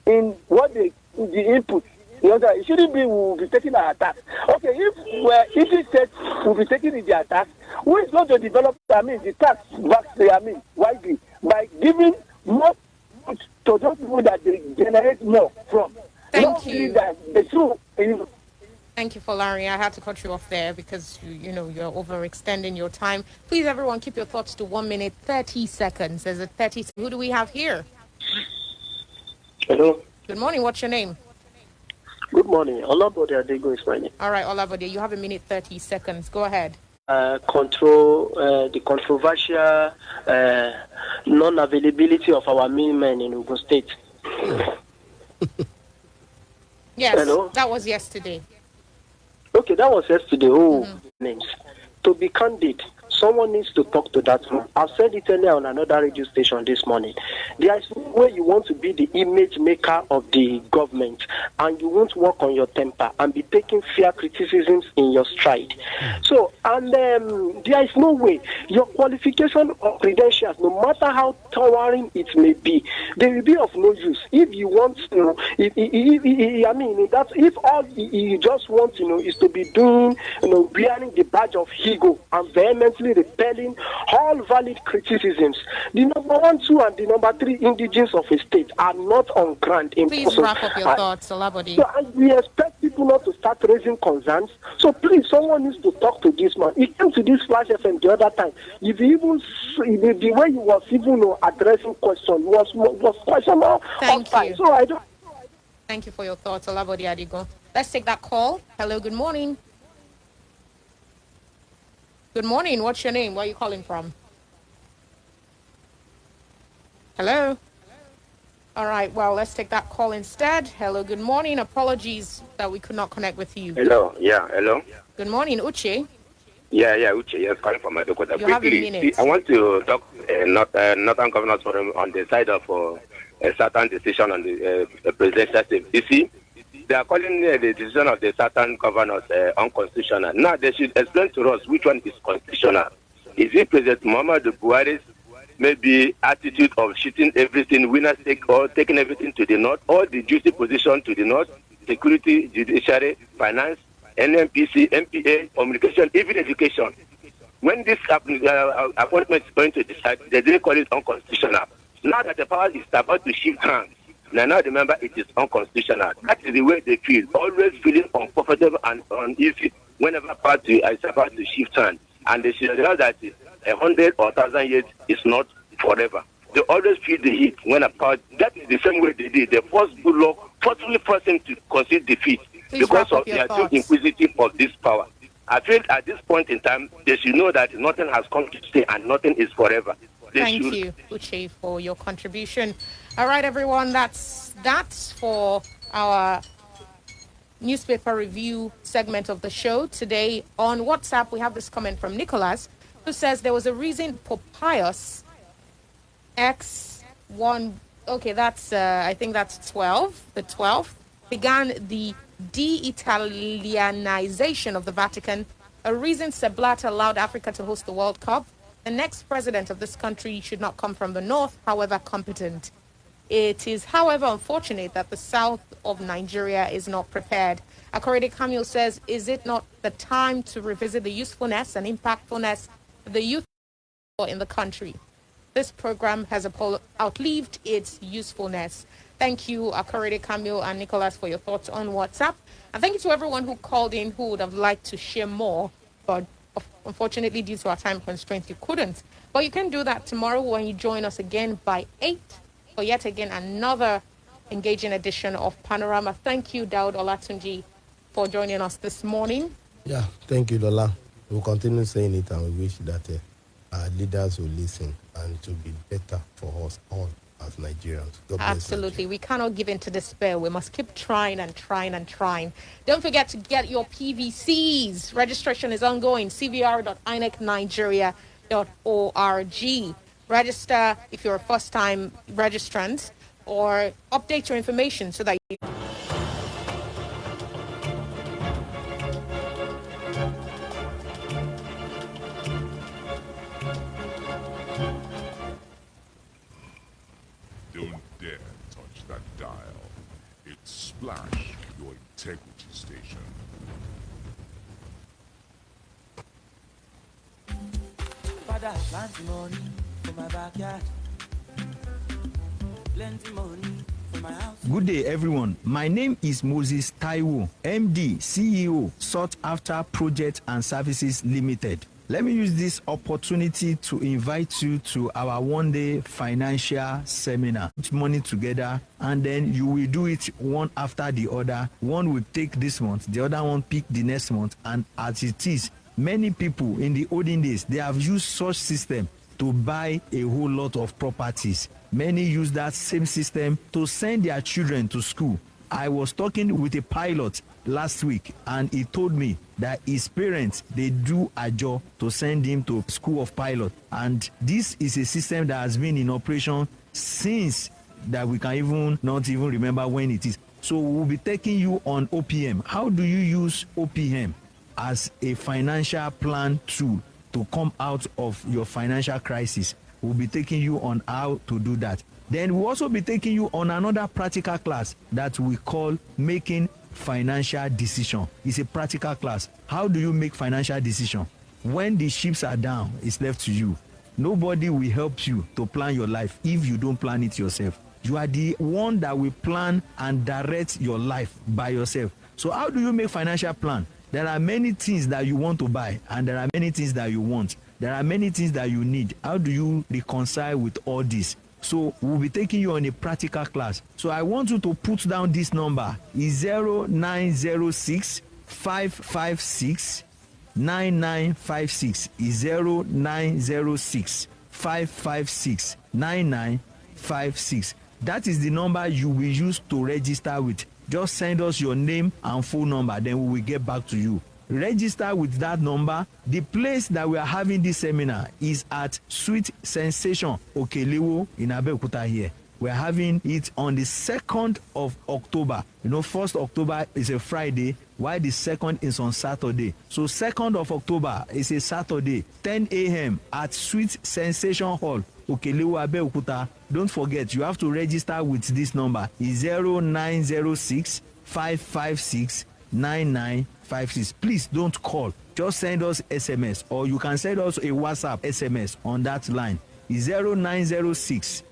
in what the input. It shouldn't be we will be taking our tax. Okay, if it says we'll be taking their tax, who is going to develop the tax widely by giving more to those people that they generate more from. Thank you. Thank you for Larry. I had to cut you off there because you're overextending your time. Please, everyone, keep your thoughts to 1 minute 30 seconds. There's a 30. Who do we have here? Hello. Good morning. What's your name? Good morning. Olabode Adego is my name. All right, Olabode, you have a minute 30 seconds. Go ahead. Control the controversial non-availability of our men in Ogun State. Yes, hello? That was yesterday. Okay, that was yesterday. Names. To be candid, someone needs to talk to that man. I've said it earlier on another radio station this morning. There is no way you want to be the image maker of the government and you won't work on your temper and be taking fair criticisms in your stride. So, and there is no way your qualification or credentials, no matter how towering it may be, they will be of no use if you want to. If all you just want, is to be doing, wearing the badge of ego and vehemently repelling all valid criticisms. The number 1, 2, and the number 3 indigenes of a state are not on ground. Please wrap up your thoughts, Olabode. So, and we expect people not to start raising concerns. So please, someone needs to talk to this man. He came to this Splashfm the other time. If he even the way he was even addressing question was questionable. Thank you. So I don't. Thank you for your thoughts, Olabode Adigo. Let's take that call. Hello, good morning. Good morning. What's your name? Where are you calling from? Hello? All right. Well, let's take that call instead. Hello. Good morning. Apologies that we could not connect with you. Hello. Yeah. Hello. Good morning, Uche. Yeah. Uche. Yes, calling from Adokota. You have a minute. I want to talk Northern Governors Forum on the side of a certain decision on the presidential state. You see, they are calling the decision of the certain governors unconstitutional. Now they should explain to us which one is constitutional. Is it President Muhammadu Buhari's maybe attitude of shooting everything, winners take or taking everything to the north, or the duty position to the north, security, judiciary, finance, NMPC, MPA, communication, even education. When this appointment is going to decide, they didn't call it unconstitutional. Now that the power is about to shift hands, now remember it is unconstitutional. That is the way they feel, always feeling uncomfortable and uneasy whenever party is about to shift hands. And they should know that 100 or 1,000 years is not forever. They always feel the heat when a party. That is the same way they did. They forced good luck, forcefully forced him to concede defeat because of they are too inquisitive of this power. I feel at this point in time, they should know that nothing has come to stay and nothing is forever. Thank you, Uche, for your contribution. All right, everyone, that's for our newspaper review segment of the show. Today on WhatsApp, we have this comment from Nicholas, who says there was a reason Pope Pius X1, okay, that's, I think that's 12, the 12th, began the de-Italianization of the Vatican, a reason Sepp Blatter allowed Africa to host the World Cup. The next president of this country should not come from the north, however competent. It is, however, unfortunate that the south of Nigeria is not prepared. Akorede Camille says, is it not the time to revisit the usefulness and impactfulness of the youth in the country? This program has outlived its usefulness. Thank you, Akorede Camille and Nicholas, for your thoughts on WhatsApp. And thank you to everyone who called in who would have liked to share more, but unfortunately, due to our time constraints, you couldn't. But you can do that tomorrow when you join us again by 8 for yet again another engaging edition of Panorama. Thank you, Daud Olatunji, for joining us this morning. Yeah, thank you, Lola. We'll continue saying it and we wish that our leaders will listen and to be better for us all as Nigerians. God bless Absolutely. We cannot give in to despair. We must keep trying and trying and trying. Don't forget to get your PVCs. Registration is ongoing. cvr.inecnigeria.org. Register if you're a first-time registrant or update your information so that you... dare touch that dial. It's Splash, your integrity station. Father, plenty money for my backyard. Plenty money for my house. Good day, everyone. My name is Moses Taiwo, MD, CEO, Sought After Project and Services Limited. Let me use this opportunity to invite you to our one-day financial seminar. Put money together, and then you will do it one after the other. One will take this month, the other one pick the next month, and as it is, many people in the olden days, they have used such system to buy a whole lot of properties. Many use that same system to send their children to school. I was talking with a pilot last week, and he told me that his parents, they do a job to send him to school of pilot. And this is a system that has been in operation since that we can even not even remember when it is. So we'll be taking you on OPM. How do you use OPM as a financial plan tool to come out of your financial crisis? We'll be taking you on how to do that. Then we'll also be taking you on another practical class that we call Making Financial Decision. It's a practical class. How do you make financial decision? When the ships are down, it's left to you. Nobody will help you to plan your life if you don't plan it yourself. You are the one that will plan and direct your life by yourself. So how do you make financial plan? There are many things that you want to buy, and there are many things that you want. There are many things that you need. How do you reconcile with all this? So we'll be taking you on a practical class. So I want you to put down this number. It's 0906 556 9956. It's 0906 556 9956. That is the number you will use to register with. Just send us your name and phone number, then we will get back to you. Register with that number. The place that we are having this seminar is at Sweet Sensation Okelewo in Abeokuta here. We are having it on the 2nd of October. You know, 1st October is a Friday, while the 2nd is on Saturday. So 2nd of October is a Saturday, 10 a.m. at Sweet Sensation Hall, Okelewo, Abeokuta. Don't forget, you have to register with this number. It's 0906 556 9956. Please don't call. Just send us SMS, or you can send us a WhatsApp SMS on that line. It's 0906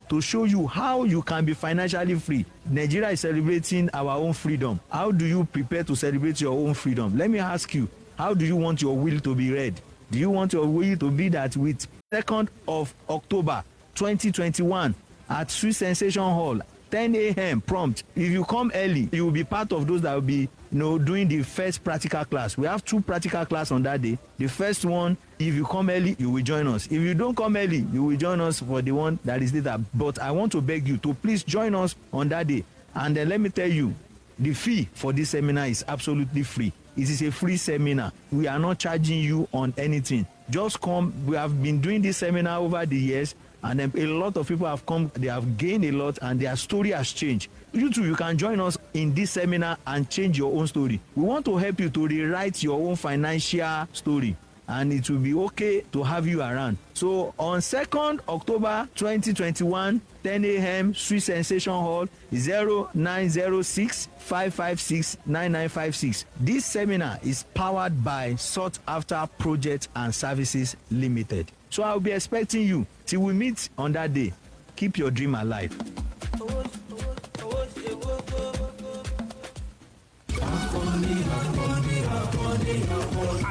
to show you how you can be financially free. Nigeria is celebrating our own freedom. How do you prepare to celebrate your own freedom? Let me ask you, how do you want your will to be read? Do you want your will to be that with 2nd of October 2021 at Sweet Sensation Hall, 10 a.m. prompt? If you come early, you will be part of those that will be doing the first practical class. We have 2 practical classes on that day. The first one, if you come early, you will join us. If you don't come early, you will join us for the one that is later. But I want to beg you to please join us on that day. And then let me tell you, the fee for this seminar is absolutely free. It is a free seminar. We are not charging you on anything. Just come. We have been doing this seminar over the years, and then a lot of people have come. They have gained a lot, and their story has changed. You too, you can join us in this seminar and change your own story. We want to help you to rewrite your own financial story, and it will be okay to have you around. So on 2nd October 2021, 10 a.m. Sweet Sensation Hall, 0906 556 9956. This seminar is powered by Sought After Project and Services Limited. So I'll be expecting you till we meet on that day. Keep your dream alive.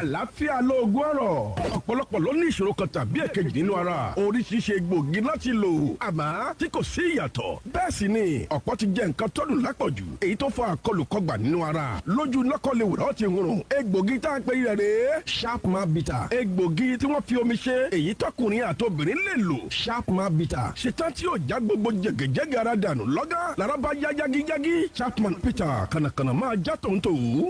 àlàáfíà lóògùn ọ̀rọ̀ ọ̀pọ̀lọpọ̀ ló ní ìṣòro kan tàbí èkejì nínú ara oríṣiríṣi egbògi láti lò àmọ́ tí kò sí ìyàtọ̀ bẹ́ẹ̀ sì ni ọ̀pọ̀ ti jẹ nǹkan tó dùn lápọ̀jù èyí tó fa àkọlùkọgbà nínú ara lójú lọ́kọ̀lẹ́wòrán ti rùn egbògi tá a pè rẹ̀ rè Sharpman Bitter egbògi tí wọ́n fi omi ṣe èyí tọkùnrin àtobìnrin lè lò Sharpman Bitter ṣetán tí yóò já gbogbo jẹ̀gẹ̀jẹ̀gẹ̀ ara dànù lọ́gán lára bá yá yágíyágí Sharpman Bitter kànàkànà máa já tòun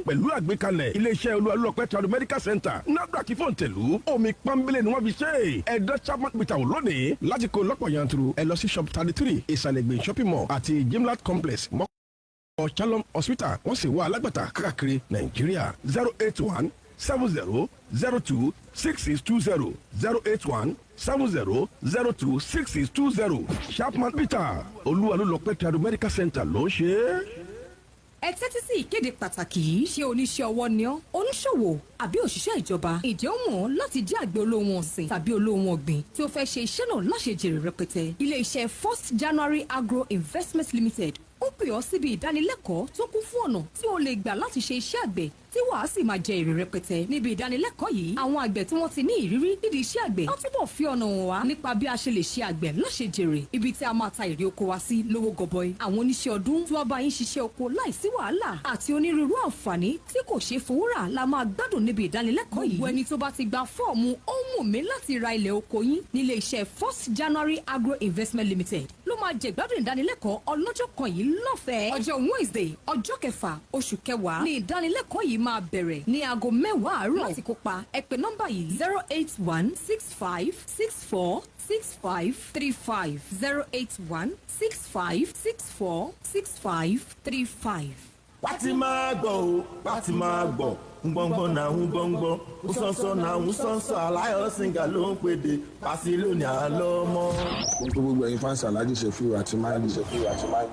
pẹ̀lú àgbékalẹ̀ iléeṣẹ́ olúwalúọpẹ́ tradu medical center NAFDAC fòǹtẹ̀lù omi pọ́nbélé ni wọ́n fi ṣe ẹ̀dá Sharpman Bitter wò lónìí láti kó lọ́pọ̀ yanturu ẹ lọ sí shop 33 ìsàlẹ̀gbẹ̀ shopping mall àti Gimlat complex Shalom hospital wọ́n sì wá alágbàtà káàkiri Nàìjíríà 081 081-7002-6620 081-7002-6620 Sharpman Peter Olúwa ló lọ pẹ́ Trado Medical Center ló ń ṣe é. Ẹ tẹ́tí sí ìkéde pàtàkì yìí. Ṣé oníṣẹ́ ọwọ́ ni ọ́, oníṣòwò àbí òṣìṣẹ́ ìjọba? Ìjẹ́ ó mọ̀ ọ́ láti jẹ́ àgbẹ̀ olóhùn ọ̀sìn tàbí olóhùn ọ̀gbìn tí ó fẹ́ ṣe iṣẹ́ náà láṣejèrè rẹpẹtẹ. Ilé-iṣẹ́ First January Agro Investment Limited ó pè ọ́ síbi ìdánilẹ́kọ̀ọ́ tó kún fún ọ̀nà tí o lè gbà láti ṣe iṣẹ́ àgbẹ̀ tí wàá sì máa jẹ èrè rẹpẹtẹ. Níbi ìdánilẹ́kọ̀ọ́ yìí, àwọn àgbẹ̀ tí wọ́n ti ní ìrírí nídìí iṣẹ́ àgbẹ̀ á túbọ̀ fi ọ̀nà hàn wá nípa bí a ṣe lè ṣe àgbẹ̀ láṣejèrè, ibi tí a máa ta èrè oko wa sí lówó gọbọi. Àwọn oníṣẹ́ ọdún tí wọ́n bá yín ṣiṣẹ́ oko láìsí wàhálà àti onírúurú àǹfààní tí kò ṣeé fowó rà la máa gbádùn níbi ìdánilẹ́kọ̀ọ́ yìí. Gbogbo ẹni tó bá ti gba fọ́ọ̀mù ó wù mí láti ra ilẹ̀ oko yín nílé iṣẹ́ First January Agro Investment Limited ló máa jẹ̀gbádùn ìdánilẹ́kọ̀ọ́ ọlọ́jọ́ kan yìí lọ́fẹ̀ẹ́. Ọjọ́ Wednesday ọjọ́ kẹfà oṣù kẹwàá ni ìdánilẹ́kọ̀ọ́ yìí máa bẹ̀rẹ̀ ní aago 10 àárọ̀. Láti kópa ẹ pè nọ́mbà yìí 08165646535 08165646535. Pati máa gbọ́ o, pati máa gbọ́, ngbọ̀ngbọ̀n náà ń gbọ̀ngbọ̀n, nsọ́nsọ́ náà ń sọ́nsọ́, aláyọ̀ sìngà ló ń pèdè, pàṣẹ lónìí àlọ́mọ́. Gbogbo ẹ̀yin fáǹsì Alhaji Sefiu àti Máìlì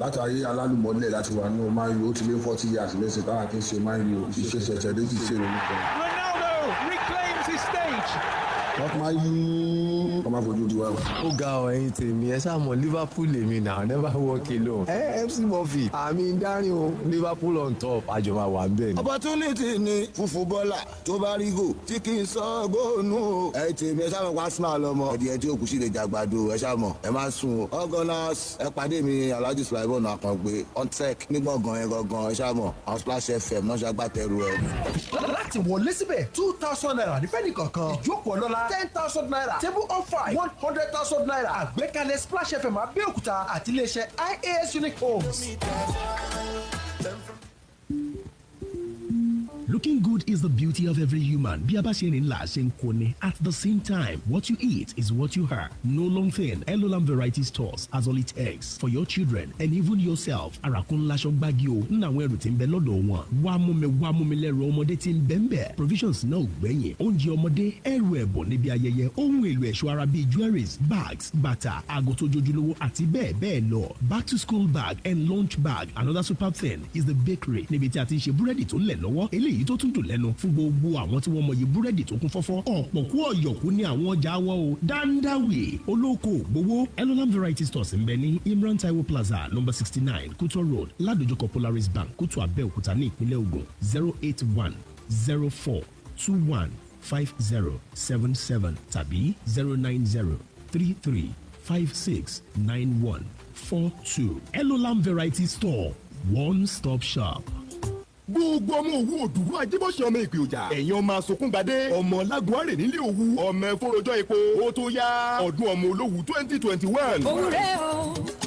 látàrí alálùmọ́lẹ̀ láti wà ní Máìlì ó ti lé 40 years lẹ́sìn táwọn kì í ṣe Máìlì o, ìṣe ṣẹ̀ṣẹ̀ ló ti ṣe lórúkọ. Ronaldo reclaims his stage. Wọ́n máa yí kọ́ máa fojú di wa. Ó ga ọ ẹ̀yin tèmi ẹ ṣáà mọ̀ Liverpool lèmi náà never walk alone. MC Murphy àmì dárin o Liverpool on top àjọmọ̀ wà ń bẹ̀ ni. Opportunity ni fún fúbọ́là tó bá rí gò tí kì í sọ góònù. Ẹ tèmi ẹ ṣáà mọ̀ Arsenal lọ́mọ ẹ̀dìyẹ tí òkú sí lè jàgbàdo ẹ ṣáà mọ̀ ẹ má sùn o. Organize ẹ pàdé mi Alhaji Splashfm Àkàngbé Ontech ní gbọ̀ngàn ẹ gangan ẹ ṣáà mọ̀ àwọn Splash FM náà ṣàgbàtẹ̀rù ẹ. Láti wọlé síbẹ̀ 2,000 naira nífẹ̀ẹ́ nìkankan ìjókòó ọlọ́lá 10,000 naira table on 5 100,000 naira àgbékalẹ̀ Splash FM Abẹ́òkúta àti iléeṣẹ́ IAS Unique Homes. Looking good is the beauty of every human. Bí a bá ṣe rìn là ṣe ń kọ́ni. At the same time, what you eat is what you are. No long thing. Elolam Variety Stores has all it takes for your children and even yourself. Arakun laṣọ gbági o. Nínú àwọn ẹrù tí ń bẹ lọ́dọ̀ wọn. Wá mú mi lẹ́rù ọmọdé tí ń bẹ ń bẹ. Provisions náà ò gbẹ̀yìn. Oúnjẹ ọmọdé, ẹrù ẹ̀bùn níbi ayẹyẹ. Ohun èlò ẹ̀ṣọ́ ara bíi jewelries, bags, bàtà, aago tó jojúlówó àti bẹ́ẹ̀ bẹ́ẹ̀ lọ. Back to school bag and lunch bag. Another superb thing is the bakery. Níbi tí a ti ń ṣe búrẹ́dì tó lẹ̀ lọ́wọ́. Eléyìí tó tún dùn lẹ́nu fún gbogbo àwọn tí wọ́n mọyì búrẹ́dì tó kún fọ́fọ́. Ọ̀pọ̀ kú ọ̀yọ̀kú ní àwọn ọjà wọn o. Dandawe olóko gbowó Elolam Variety Stores ń bẹ ní Imran Taiwo Plaza No. 69 Kuto Road ládojúkọ Polaris Bank Kuto Abẹ́òkúta ní ìpínlẹ̀ Ògùn 08104215077 tàbí 09033569142. Elolam Variety Store, one stop shop. gbogbo ọmọ òwú òdùrú ajíbọ̀sẹ̀ ọmọ ìpè ọjà ẹ̀yin ọmọ asokúngbadé ọmọ lágùnárè nílé òwú ọmọ ẹ̀fọ́rọ̀jọ́ epo ó tó yá ọdún ọmọ olówú 2021. òwúrẹ́ o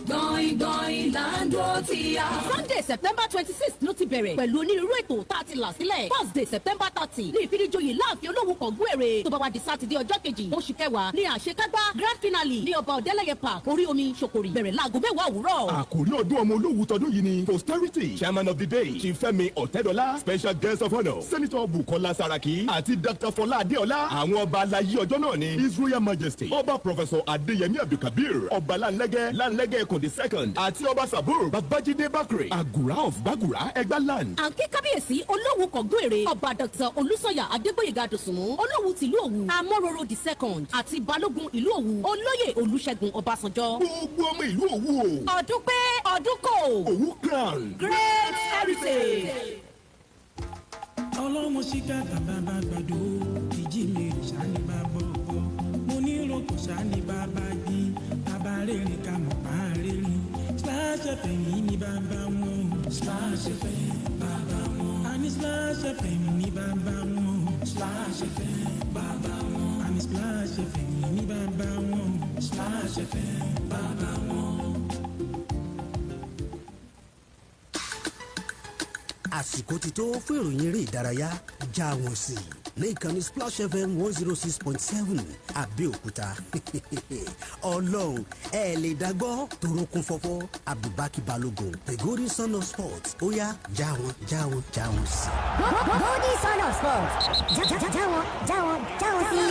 gbọ̀ngbọ̀n láńdó ti yá. Sunday September 26 ló ti bẹ̀rẹ̀ pẹ̀lú onírúurú ètò tá a ti là sílẹ̀. Thursday September 30 ní ìfinijoyè láàfin olówó kọ̀gbúèrè tó bá wá di sátidé ọjọ́ kejì oṣù kẹwàá ní àṣekágbá grand finale ní ọba ọ̀dẹ́lẹ̀yẹ park orí omi ṣòkòrì bẹ̀rẹ̀ láago 10 òwúrọ̀. àkòrí ọdún ọmọ olówú tọdún yìí ni posterity chairman of the day Chief Fẹ́mi Ọ̀tẹ́dọ́lá special guest of honour Senator Bukola Saraki àti Dr. Fọlá Adéọlá. àwọn ọba alayé ọjọ́ náà ni His Royal Majesty ọba Professor Adéyẹmí Abdulkabir ọba Lanlẹ́gẹ́ Kòndé second àti ọba Sabur Babájídé Bakre Àgùrá of Gbàgùrá Ẹgbá land. àǹkí kábíyèsí olówó kọ̀gbúèrè ọba Dr. Olúsọ̀yà Adégbóyèga Dòsùnmú olówó tìlú Òwu Amóróró the second àti balógun ìlú Òwu olóyè Olúṣẹ́gun Ọbásanjọ́. gbogbo ọmọ ìlú Òwu o. ọdún pé ọdún kò. Òwu crown. great heritage. ọlọ́mọ síkà bàbá gbàdo ìjì mi sani bàbá ọkọ mo ní rògbò sani bàbá gbin bàbá rere ká mọ̀ bá rere Splash FM ní bàbá wọn Splash FM bàbá wọn àní Splash FM ní bàbá wọn Splash FM bàbá wọn àní Splash FM ní bàbá wọn Splash FM bàbá wọn. àsìkò ti tó fún ìròyìn eré ìdárayá já wọn sí i. lẹ́ẹ̀kan ní Splash FM 106.7 Abẹ́òkúta. Ọlọ́run ẹ lè dágbọ́ torókun fọ́fọ́ Abdulbaki Balogun the golden son of sports ó yá já wọn sí. Golden son of sports já wọn sí.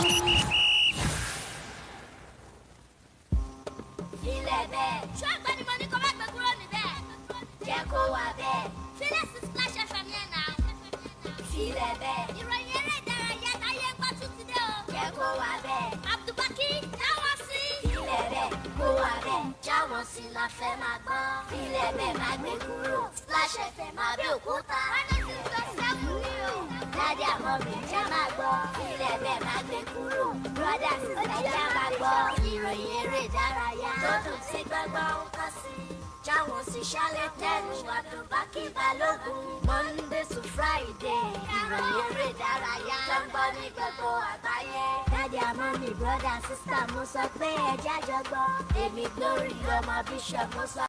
Ilé bẹ́ẹ̀. Ṣé àgbẹ̀ ni mo ní kó má gbé kúrò níbẹ̀? Jẹ́ kó wà bẹ́ẹ̀. Sílẹ̀ sí Splash FM yẹn náà. Ilé bẹ́ẹ̀. Ìròyìn eré ìdárayá táyé ń gbọ́ tún ti dé o. Jẹ́ kó wà bẹ́ẹ̀. Abdulbaki jáwọ́ sí. Ilé bẹ́ẹ̀ kó wà bẹ́ẹ̀. Jáwọ́ sí la fẹ́ máa gbọ́. Ilé bẹ́ẹ̀ máa gbé kúrò. Splash FM Abẹ́òkúta. Wọ́n ní sí sọ sẹ́kù ní o. Dádì àmọ́ mi jẹ́ máa gbọ́. Ilé bẹ́ẹ̀ máa gbé kúrò. Brọ́dà sísè jẹ́ máa gbọ́. Ìròyìn eré ìdárayá. Lọ́dún tí gbọ́ngbọ́n ń kọ́ sí. Jáwọ́ sí ṣálẹ̀ tẹ́lu Abdulbaki Balogun. Monday to Friday. Ìròyìn eré ìdárayá. Lọ́gbọ́n ní gbogbo àgbáyé. Dádì àmọ́ mi brọ́dà sísè mo sọ pé ẹ jájọ gbọ́. Èmi Glory ọmọ Bishop mo sọ.